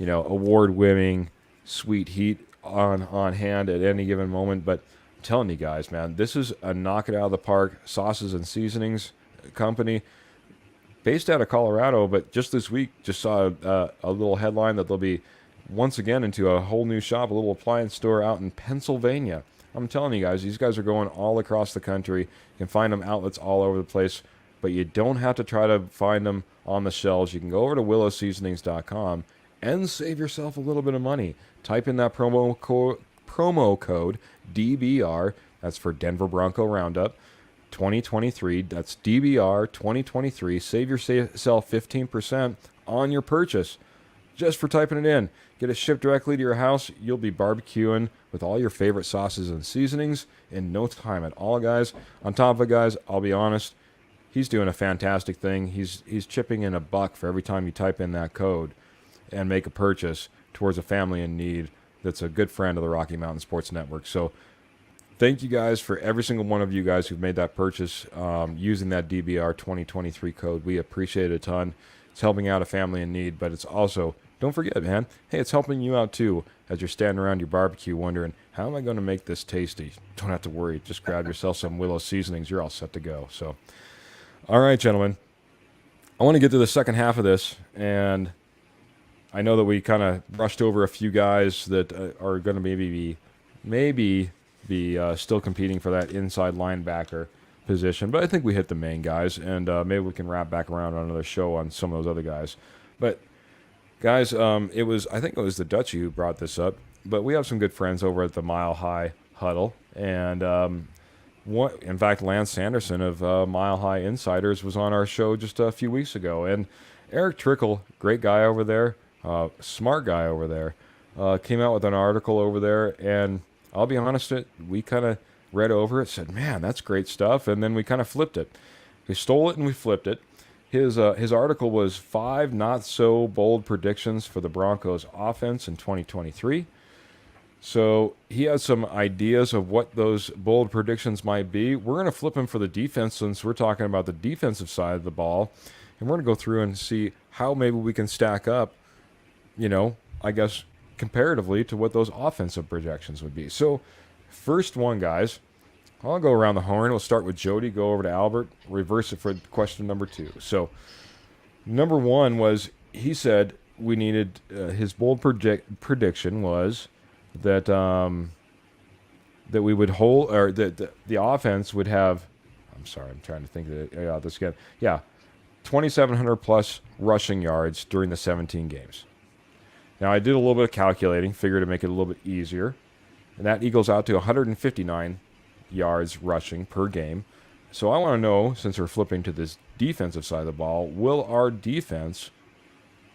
award-winning sweet heat on hand at any given moment. But I'm telling you guys, man, this is a knock it out of the park sauces and seasonings company based out of Colorado. But just this week, just saw a little headline that they'll be once again into a whole new shop, a little appliance store out in Pennsylvania. I'm telling you guys, these guys are going all across the country. You can find them outlets all over the place. but you don't have to try to find them on the shelves. You can go over to willowseasonings.com and save yourself a little bit of money. Type in that promo code DBR. That's for Denver Bronco Roundup 2023. That's DBR 2023. Save yourself 15% on your purchase just for typing it in. Get it shipped directly to your house. You'll be barbecuing with all your favorite sauces and seasonings in no time at all, guys. On top of it, guys, I'll be honest, he's doing a fantastic thing. He's chipping in $1 for every time you type in that code and make a purchase towards a family in need that's a good friend of the Rocky Mountain Sports Network. So thank you guys for every single one of you guys who've made that purchase using that DBR 2023 code. We appreciate it a ton. It's helping out a family in need, but it's also, don't forget, man, hey, it's helping you out too as you're standing around your barbecue wondering, how am I going to make this tasty? Don't have to worry. Just grab yourself some Willow seasonings. You're all set to go. So, all right, gentlemen. I want to get to the second half of this, and I know that we kind of brushed over a few guys that are going to maybe be still competing for that inside linebacker position, but I think we hit the main guys, and maybe we can wrap back around on another show on some of those other guys. But guys, I think it was the Dutchie who brought this up, but we have some good friends over at the Mile High Huddle, and in fact, Lance Sanderson of Mile High Insiders was on our show just a few weeks ago, and Eric Trickle, great guy over there, smart guy over there, came out with an article over there, and I'll be honest, we kind of read over it, said, man, that's great stuff, and then we kind of flipped it. We stole it and we flipped it. His article was 5 not-so-bold predictions for the Broncos offense in 2023. So he has some ideas of what those bold predictions might be. We're going to flip them for the defense since we're talking about the defensive side of the ball, and we're going to go through and see how maybe we can stack up, I guess, comparatively to what those offensive projections would be. So first one, guys, I'll go around the horn. We'll start with Jody, go over to Albert, reverse it for question number 2. So number 1 was, he said we needed, his bold prediction was that that we would hold, or that the offense would have, I'm sorry, I'm trying to think of this again. Yeah, 2,700 plus rushing yards during the 17 games. Now, I did a little bit of calculating, figured to make it a little bit easier, and that equals out to 159 yards rushing per game. So I want to know, since we're flipping to this defensive side of the ball, will our defense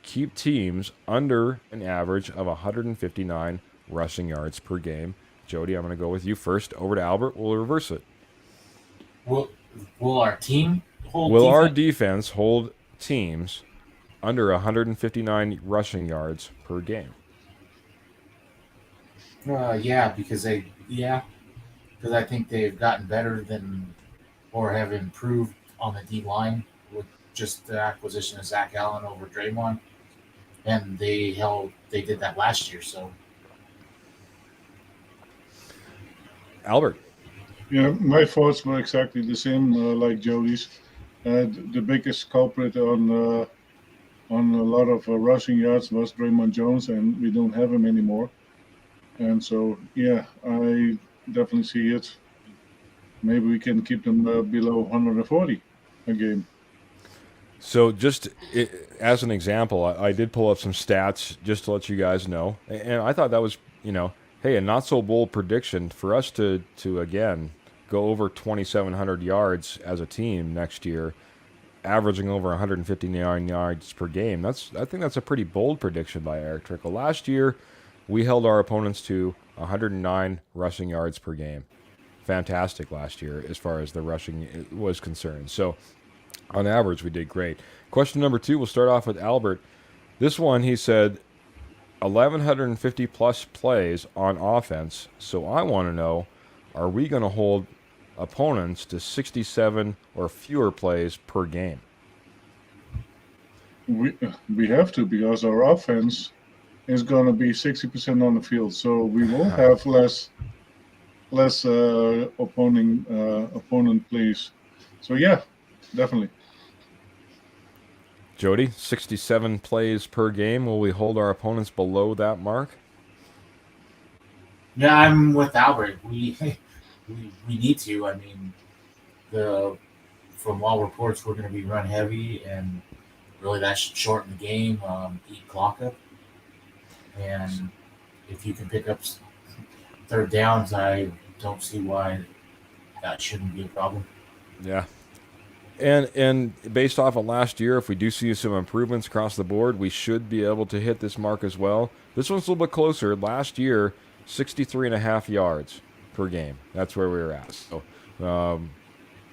keep teams under an average of 159 rushing yards per game? Jody, I'm going to go with you first. Over to Albert. We'll reverse it. Will our team hold? Will our defense hold teams under 159 rushing yards per game? Because I think they've gotten better than, or have improved on the D line with just the acquisition of Zach Allen over Draymond, and they did that last year. So, Albert. Yeah, my thoughts were exactly the same, like Jody's. The biggest culprit on a lot of rushing yards was Draymond Jones, and we don't have him anymore. And so, yeah, I definitely see it. Maybe we can keep them below 140 a game. So just as an example, I did pull up some stats just to let you guys know. And I thought that was, hey, a not-so-bold prediction for us to again, go over 2,700 yards as a team next year, averaging over 159 yards per game. I think that's a pretty bold prediction by Eric Trickle. Last year, we held our opponents to 109 rushing yards per game. Fantastic last year as far as the rushing was concerned. So on average, we did great. Question number 2, we'll start off with Albert. This one, he said, 1,150 plus plays on offense. So I want to know, are we going to hold opponents to 67 or fewer plays per game? We have to, because our offense is going to be 60% on the field, so we will have less opponent plays. So yeah, definitely. Jody, 67 plays per game. Will we hold our opponents below that mark? Yeah, I'm with Albert. We need to. I mean, from all reports, we're going to be run heavy, and really that should shorten the game, eat clock up. And if you can pick up third downs, I don't see why that shouldn't be a problem. Yeah. And based off of last year, if we do see some improvements across the board, we should be able to hit this mark as well. This one's a little bit closer. Last year, 63.5 yards per game. That's where we were at. So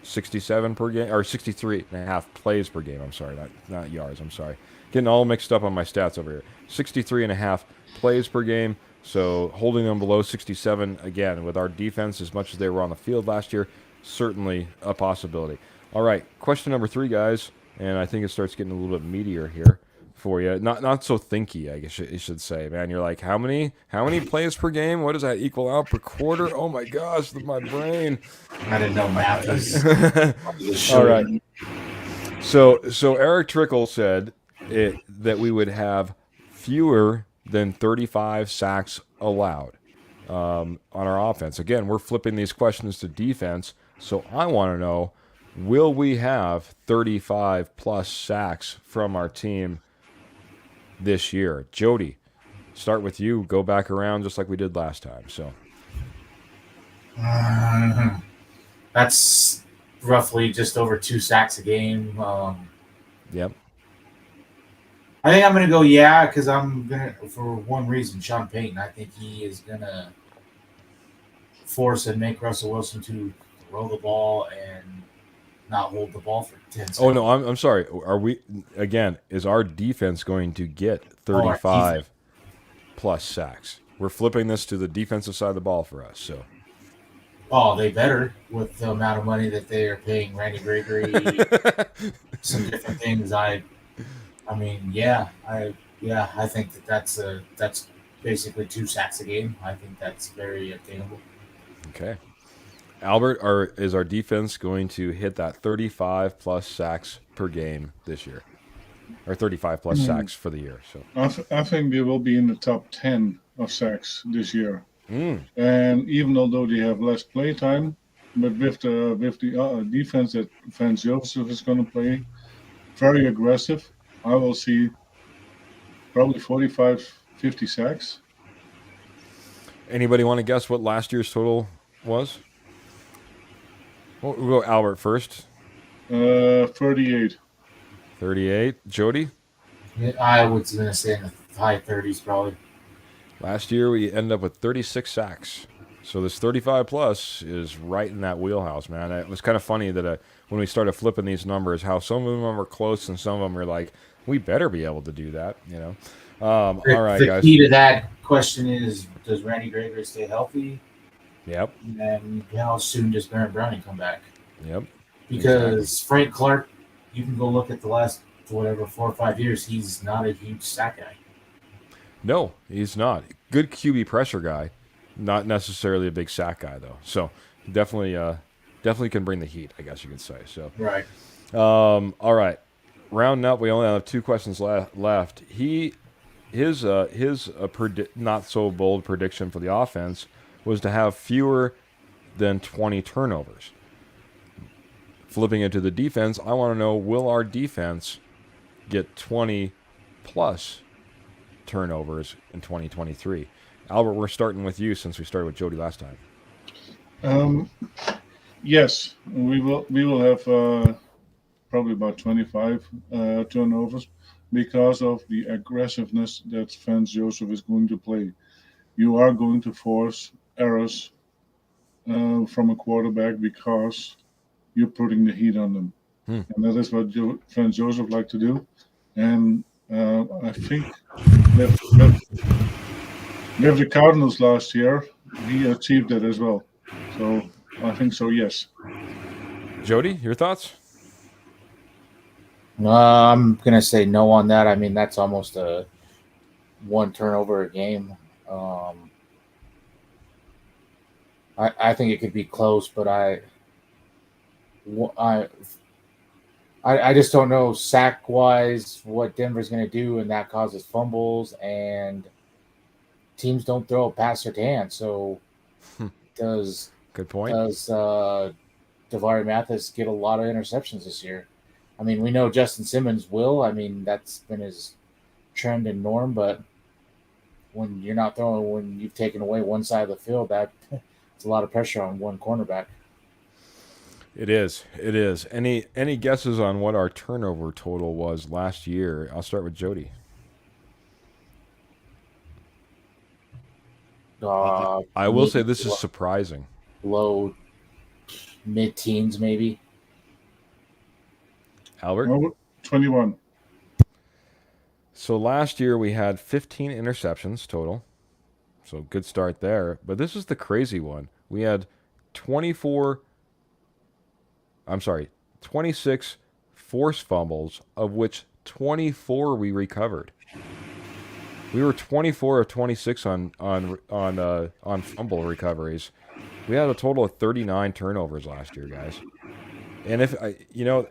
67 per game, or 63.5 plays per game. I'm sorry, not yards. I'm sorry. Getting all mixed up on my stats over here. 63.5 plays per game. So holding them below 67, again, with our defense as much as they were on the field last year, certainly a possibility. All right, question number 3, guys, and I think it starts getting a little bit meatier here for you. Not so thinky, I guess you should say, man. You're like, how many plays per game? What does that equal out per quarter? Oh my gosh, my brain. I didn't know math was. All right. So Eric Trickle said that we would have fewer than 35 sacks allowed on our offense. Again, we're flipping these questions to defense, so I want to know, will we have 35-plus sacks from our team this year? Jody, start with you. Go back around just like we did last time. So that's roughly just over 2 sacks a game. Yep. I think I'm going to go because I'm going to, for one reason, Sean Payton. I think he is going to force and make Russell Wilson to throw the ball and not hold the ball for 10 seconds. Oh, no, I'm sorry. Are we, again, is our defense going to get 35-plus sacks? We're flipping this to the defensive side of the ball for us, so. Oh, they better, with the amount of money that they are paying Randy Gregory, some different things. I think that's basically 2 sacks a game. I think that's very attainable. Okay. Albert, is our defense going to hit that 35-plus sacks per game this year? Or 35-plus sacks for the year? So I think they will be in the top 10 of sacks this year. Mm. And even although they have less play time, but with the defense that Vance Joseph is going to play, very aggressive, I will see probably 45, 50 sacks. Anybody want to guess what last year's total was? We'll go Albert first. 38. 38. Jody? I was going to say in the high 30s probably. Last year we ended up with 36 sacks. So this 35-plus is right in that wheelhouse, man. It was kind of funny that when we started flipping these numbers, how some of them are close and some of them are like, we better be able to do that, you know. All right, the guys. The key to that question is, does Randy Gregory stay healthy? Yep. And how soon does Baron Browning come back? Yep. Because exactly. Frank Clark, you can go look at the last, 4 or 5 years, he's not a huge sack guy. No, he's not. Good QB pressure guy. Not necessarily a big sack guy, though. So definitely can bring the heat, I guess you could say. So right. All right. Rounding up, we only have 2 questions left. His not so bold prediction for the offense was to have fewer than 20 turnovers. Flipping it to the defense, I want to know, will our defense get 20-plus turnovers in 2023? Albert, we're starting with you since we started with Jody last time. Yes, we will have probably about 25 turnovers because of the aggressiveness that Vance Joseph is going to play. You are going to force errors from a quarterback because you're putting the heat on them. And that is what Vance Joseph like to do. And I think with the Cardinals last year, he achieved that as well. So I think so, yes. Jody, your thoughts? I'm going to say no on that. I mean, that's almost a 1 turnover a game. I think it could be close, but I just don't know sack-wise what Denver's going to do, and that causes fumbles, and teams don't throw a pass their hand. So Good point. Does Davari Mathis get a lot of interceptions this year. I mean, we know Justin Simmons will. I mean, that's been his trend and norm. But when you're not throwing, when you've taken away one side of the field, that it's a lot of pressure on one cornerback. It is. It is. Any guesses on what our turnover total was last year? I'll start with Jody. I will say this is surprising. Low mid-teens, maybe. Albert? 21. So last year we had 15 interceptions total. So good start there. But this is the crazy one. We had 26 forced fumbles, of which 24 we recovered. We were 24 of 26 on fumble recoveries. We had a total of 39 turnovers last year, guys. And if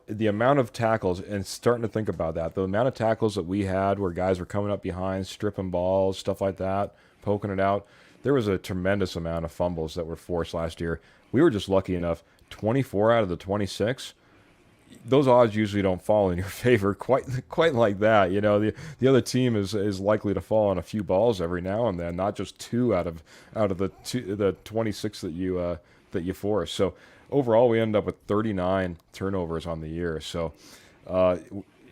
the amount of tackles, and starting to think about that, the amount of tackles that we had where guys were coming up behind, stripping balls, stuff like that, poking it out, there was a tremendous amount of fumbles that were forced last year. We were just lucky enough, 24 out of the 26. Those odds usually don't fall in your favor quite like that. The other team is likely to fall on a few balls every now and then, not just 2 out of the 26 that you force. So overall, we end up with 39 turnovers on the year. So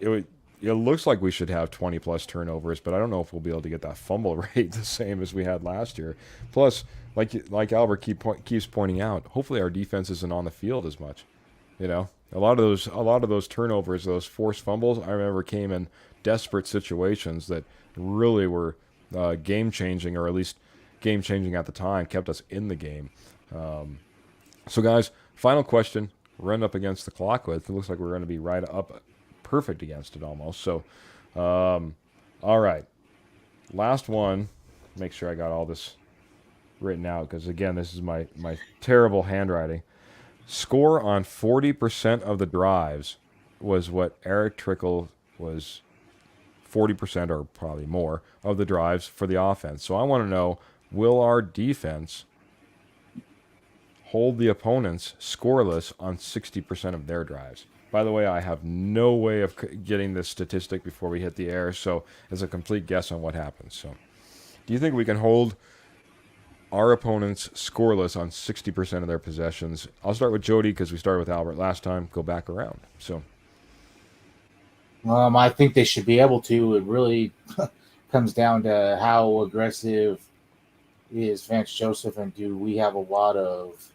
it looks like we should have 20 plus turnovers, but I don't know if we'll be able to get that fumble rate the same as we had last year. Plus, like Albert keeps pointing out, hopefully our defense isn't on the field as much. A lot of those turnovers, those forced fumbles, I remember came in desperate situations that really were game changing, or at least game changing at the time, kept us in the game. So guys, final question. We're up against the clock with. It looks like we're going to be right up perfect against it almost. So, all right. Last one. Make sure I got all this written out, because again, this is my terrible handwriting. Score on 40% of the drives was what Eric Trickle was. 40% or probably more of the drives for the offense. So I want to know, will our defense hold the opponents scoreless on 60% of their drives? By the way, I have no way of getting this statistic before we hit the air, so it's a complete guess on what happens. So, do you think we can hold our opponents scoreless on 60% of their possessions? I'll start with Jody because we started with Albert last time. Go back around. So, I think they should be able to. It really comes down to how aggressive is Vance Joseph, and do we have a lot of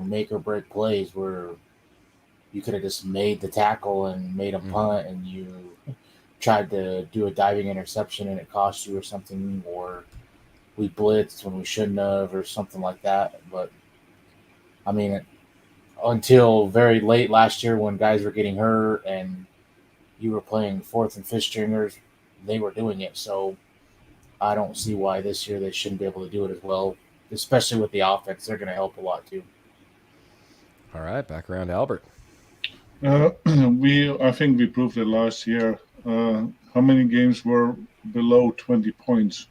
make or break plays where you could have just made the tackle and made a punt, and you tried to do a diving interception and it cost you or something, or we blitzed when we shouldn't have or something like that. But I mean, until very late last year when guys were getting hurt and you were playing fourth and fifth stringers, they were doing it. So I don't see why this year they shouldn't be able to do it as well, especially with the offense. They're going to help a lot too. All right, back around to Albert. I think we proved it last year. How many games were below 20 points?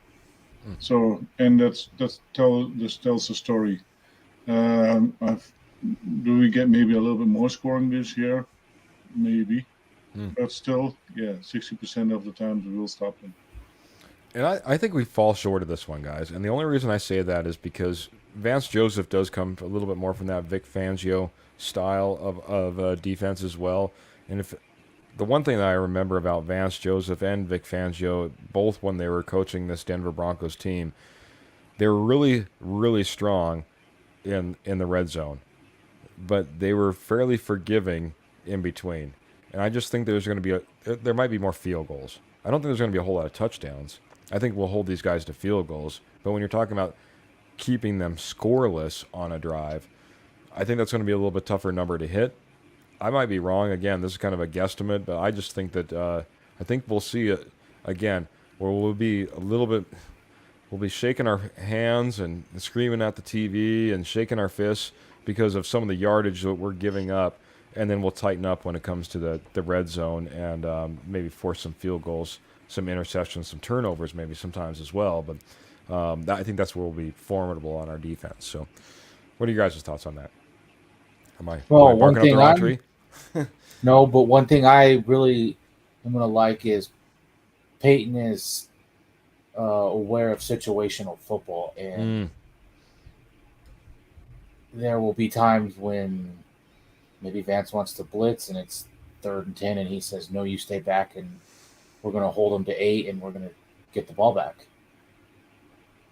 So, and this tells a story. Do we get maybe a little bit more scoring this year? Maybe, but still, 60% of the times we will stop them. And I think we fall short of this one, guys. And the only reason I say that is because Vance Joseph does come a little bit more from that Vic Fangio style of defense as well. And if the one thing that I remember about Vance Joseph and Vic Fangio, both when they were coaching this Denver Broncos team, they were really, really strong in the red zone, but they were fairly forgiving in between. And I just think there's going to be there might be more field goals. I don't think there's going to be a whole lot of touchdowns. I think we'll hold these guys to field goals. But when you're talking about keeping them scoreless on a drive, I think that's going to be a little bit tougher number to hit. I might be wrong. Again, this is kind of a guesstimate, but I just think that I think we'll see it again, where we'll be shaking our hands and screaming at the TV and shaking our fists because of some of the yardage that we're giving up, and then we'll tighten up when it comes to the red zone and maybe force some field goals, some interceptions, some turnovers maybe sometimes as well. But I think that's where we'll be formidable on our defense. So What are your guys' thoughts on that? Am I Well, one barking up the thing wrong I'm tree? no, but one thing I really am gonna like is Peyton is aware of situational football, and Mm, there will be times when maybe Vance wants to blitz and it's 3rd and 10, and he says, "No, you stay back, and we're going to hold them to 8, and we're going to get the ball back,"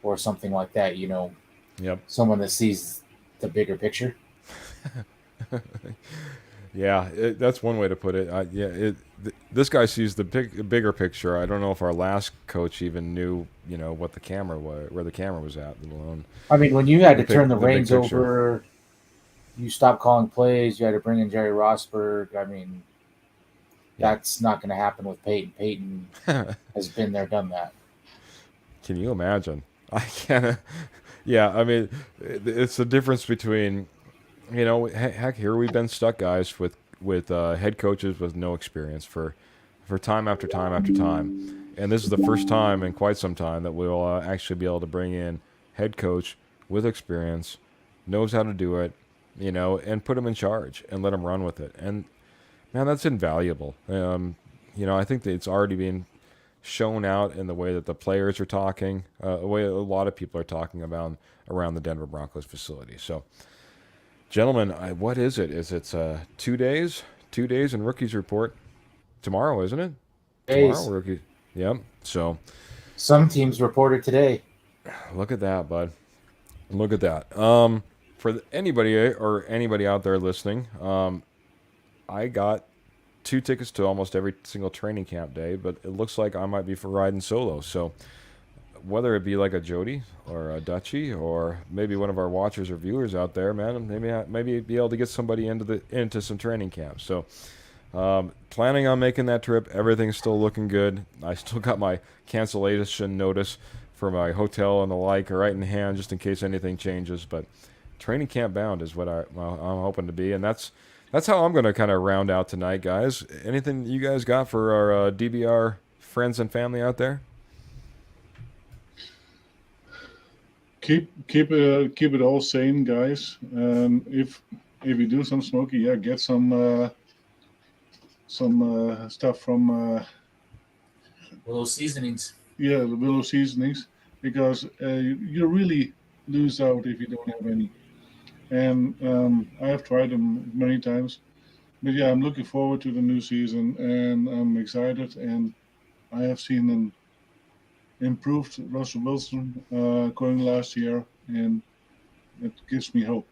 or something like that. yep. Someone that sees the bigger picture. Yeah, that's one way to put it. This guy sees the bigger picture. I don't know if our last coach even knew, what the camera was, where the camera was at, let alone I mean, when you had the to turn the the big reins picture. over, you stopped calling plays. You had to bring in Jerry Rosberg. I mean, Yeah. that's not going to happen with Peyton. Peyton has been there, done that. Can you imagine? I can't. Yeah, I mean, it's the difference between, heck, here we've been stuck, guys, with head coaches with no experience for time after time after time, and this is the first time in quite some time that we'll actually be able to bring in head coach with experience, knows how to do it, and put him in charge and let him run with it. And man, that's invaluable. I think that it's already been shown out in the way that the players are talking, the way a lot of people are talking about around the Denver Broncos facility. So, gentlemen, what is it? Is it 2 days? 2 days in rookies report tomorrow, isn't it? Tomorrow, Days. rookie. Yep. So, Some teams reported today. look at that, bud. Look at that. For anybody out there listening, I got 2 tickets to almost every single training camp day, but it looks like I might be for riding solo. So whether it be like a Jody or a Dutchy or maybe one of our watchers or viewers out there, man, maybe be able to get somebody into some training camps. So planning on making that trip. Everything's still looking good. I still got my cancellation notice for my hotel and the like right in hand, just in case anything changes. But training camp bound is what I'm hoping to be, and that's how I'm going to kind of round out tonight, guys. Anything you guys got for our DBR friends and family out there? Keep it all sane, guys. If you do some smoky, yeah, get some stuff from Little seasonings. the Willow seasonings, because you really lose out if you don't have any. And I have tried them many times, but yeah, I'm looking forward to the new season, and I'm excited. And I have seen an improved Russell Wilson going last year, and it gives me hope.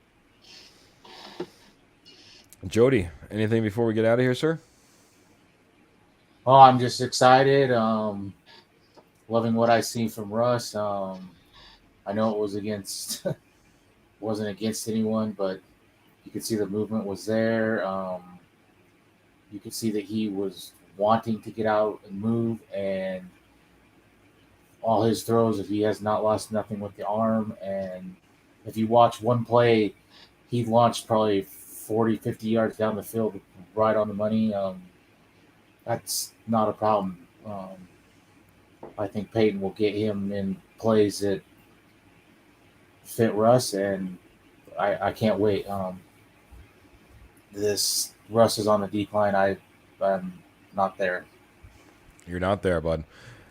Jody, anything before we get out of here, sir? Oh, I'm just excited. Loving what I see from Russ. I know it was against, wasn't against anyone, but you could see the movement was there. You could see that he was wanting to get out and move, and all his throws, if he has not lost nothing with the arm. And if you watch one play, he launched probably 40, 50 yards down the field right on the money. That's not a problem. I think Peyton will get him in plays that fit Russ, and I can't wait. This Russ is on the decline. I'm not there. You're not there, bud.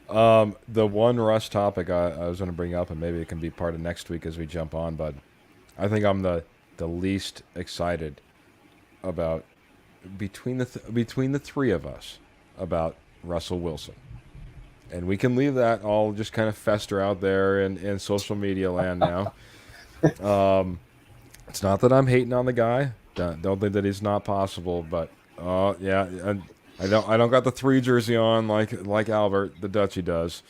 The one Russ topic I was going to bring up, and maybe it can be part of next week as we jump on, bud. I think I'm the least excited about between the three of us about Russell Wilson. And we can leave that all just kind of fester out there in social media land now. It's not that I'm hating on the guy. Don't think that he's not possible, but yeah, and I don't got the 3 jersey on like Albert the Dutchy does.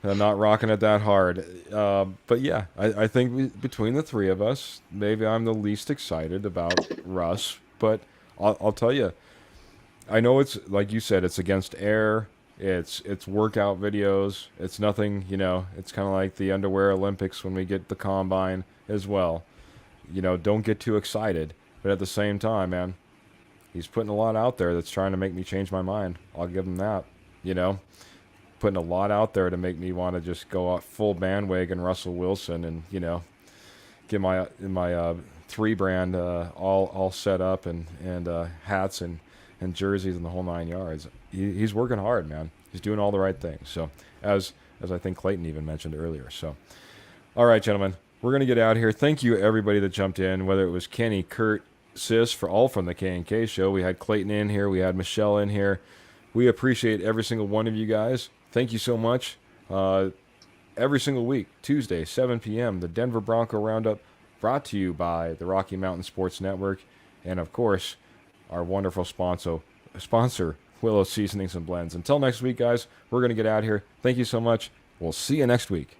I'm not rocking it that hard. But yeah, I think between the three of us, maybe I'm the least excited about Russ. But I'll tell you, I know it's like you said, it's against air. It's workout videos. It's nothing, it's kind of like the underwear Olympics when we get the combine as well. Don't get too excited. But at the same time, man, he's putting a lot out there that's trying to make me change my mind. I'll give him that, Putting a lot out there to make me want to just go out full bandwagon Russell Wilson and, get my 3 brand all set up, and hats and jerseys and the whole 9 yards. He's working hard, man. He's doing all the right things. So as I think Clayton even mentioned earlier. So, all right, gentlemen, we're going to get out of here. Thank you, everybody that jumped in, whether it was Kenny, Kurt, Sis, all from the K&K show. We had Clayton in here. We had Michelle in here. We appreciate every single one of you guys. Thank you so much. Every single week, Tuesday, 7 p.m., the Denver Bronco Roundup, brought to you by the Rocky Mountain Sports Network, and, of course, our wonderful sponsor, Willow Seasonings and Blends. Until next week, guys, we're going to get out of here. Thank you so much. We'll see you next week.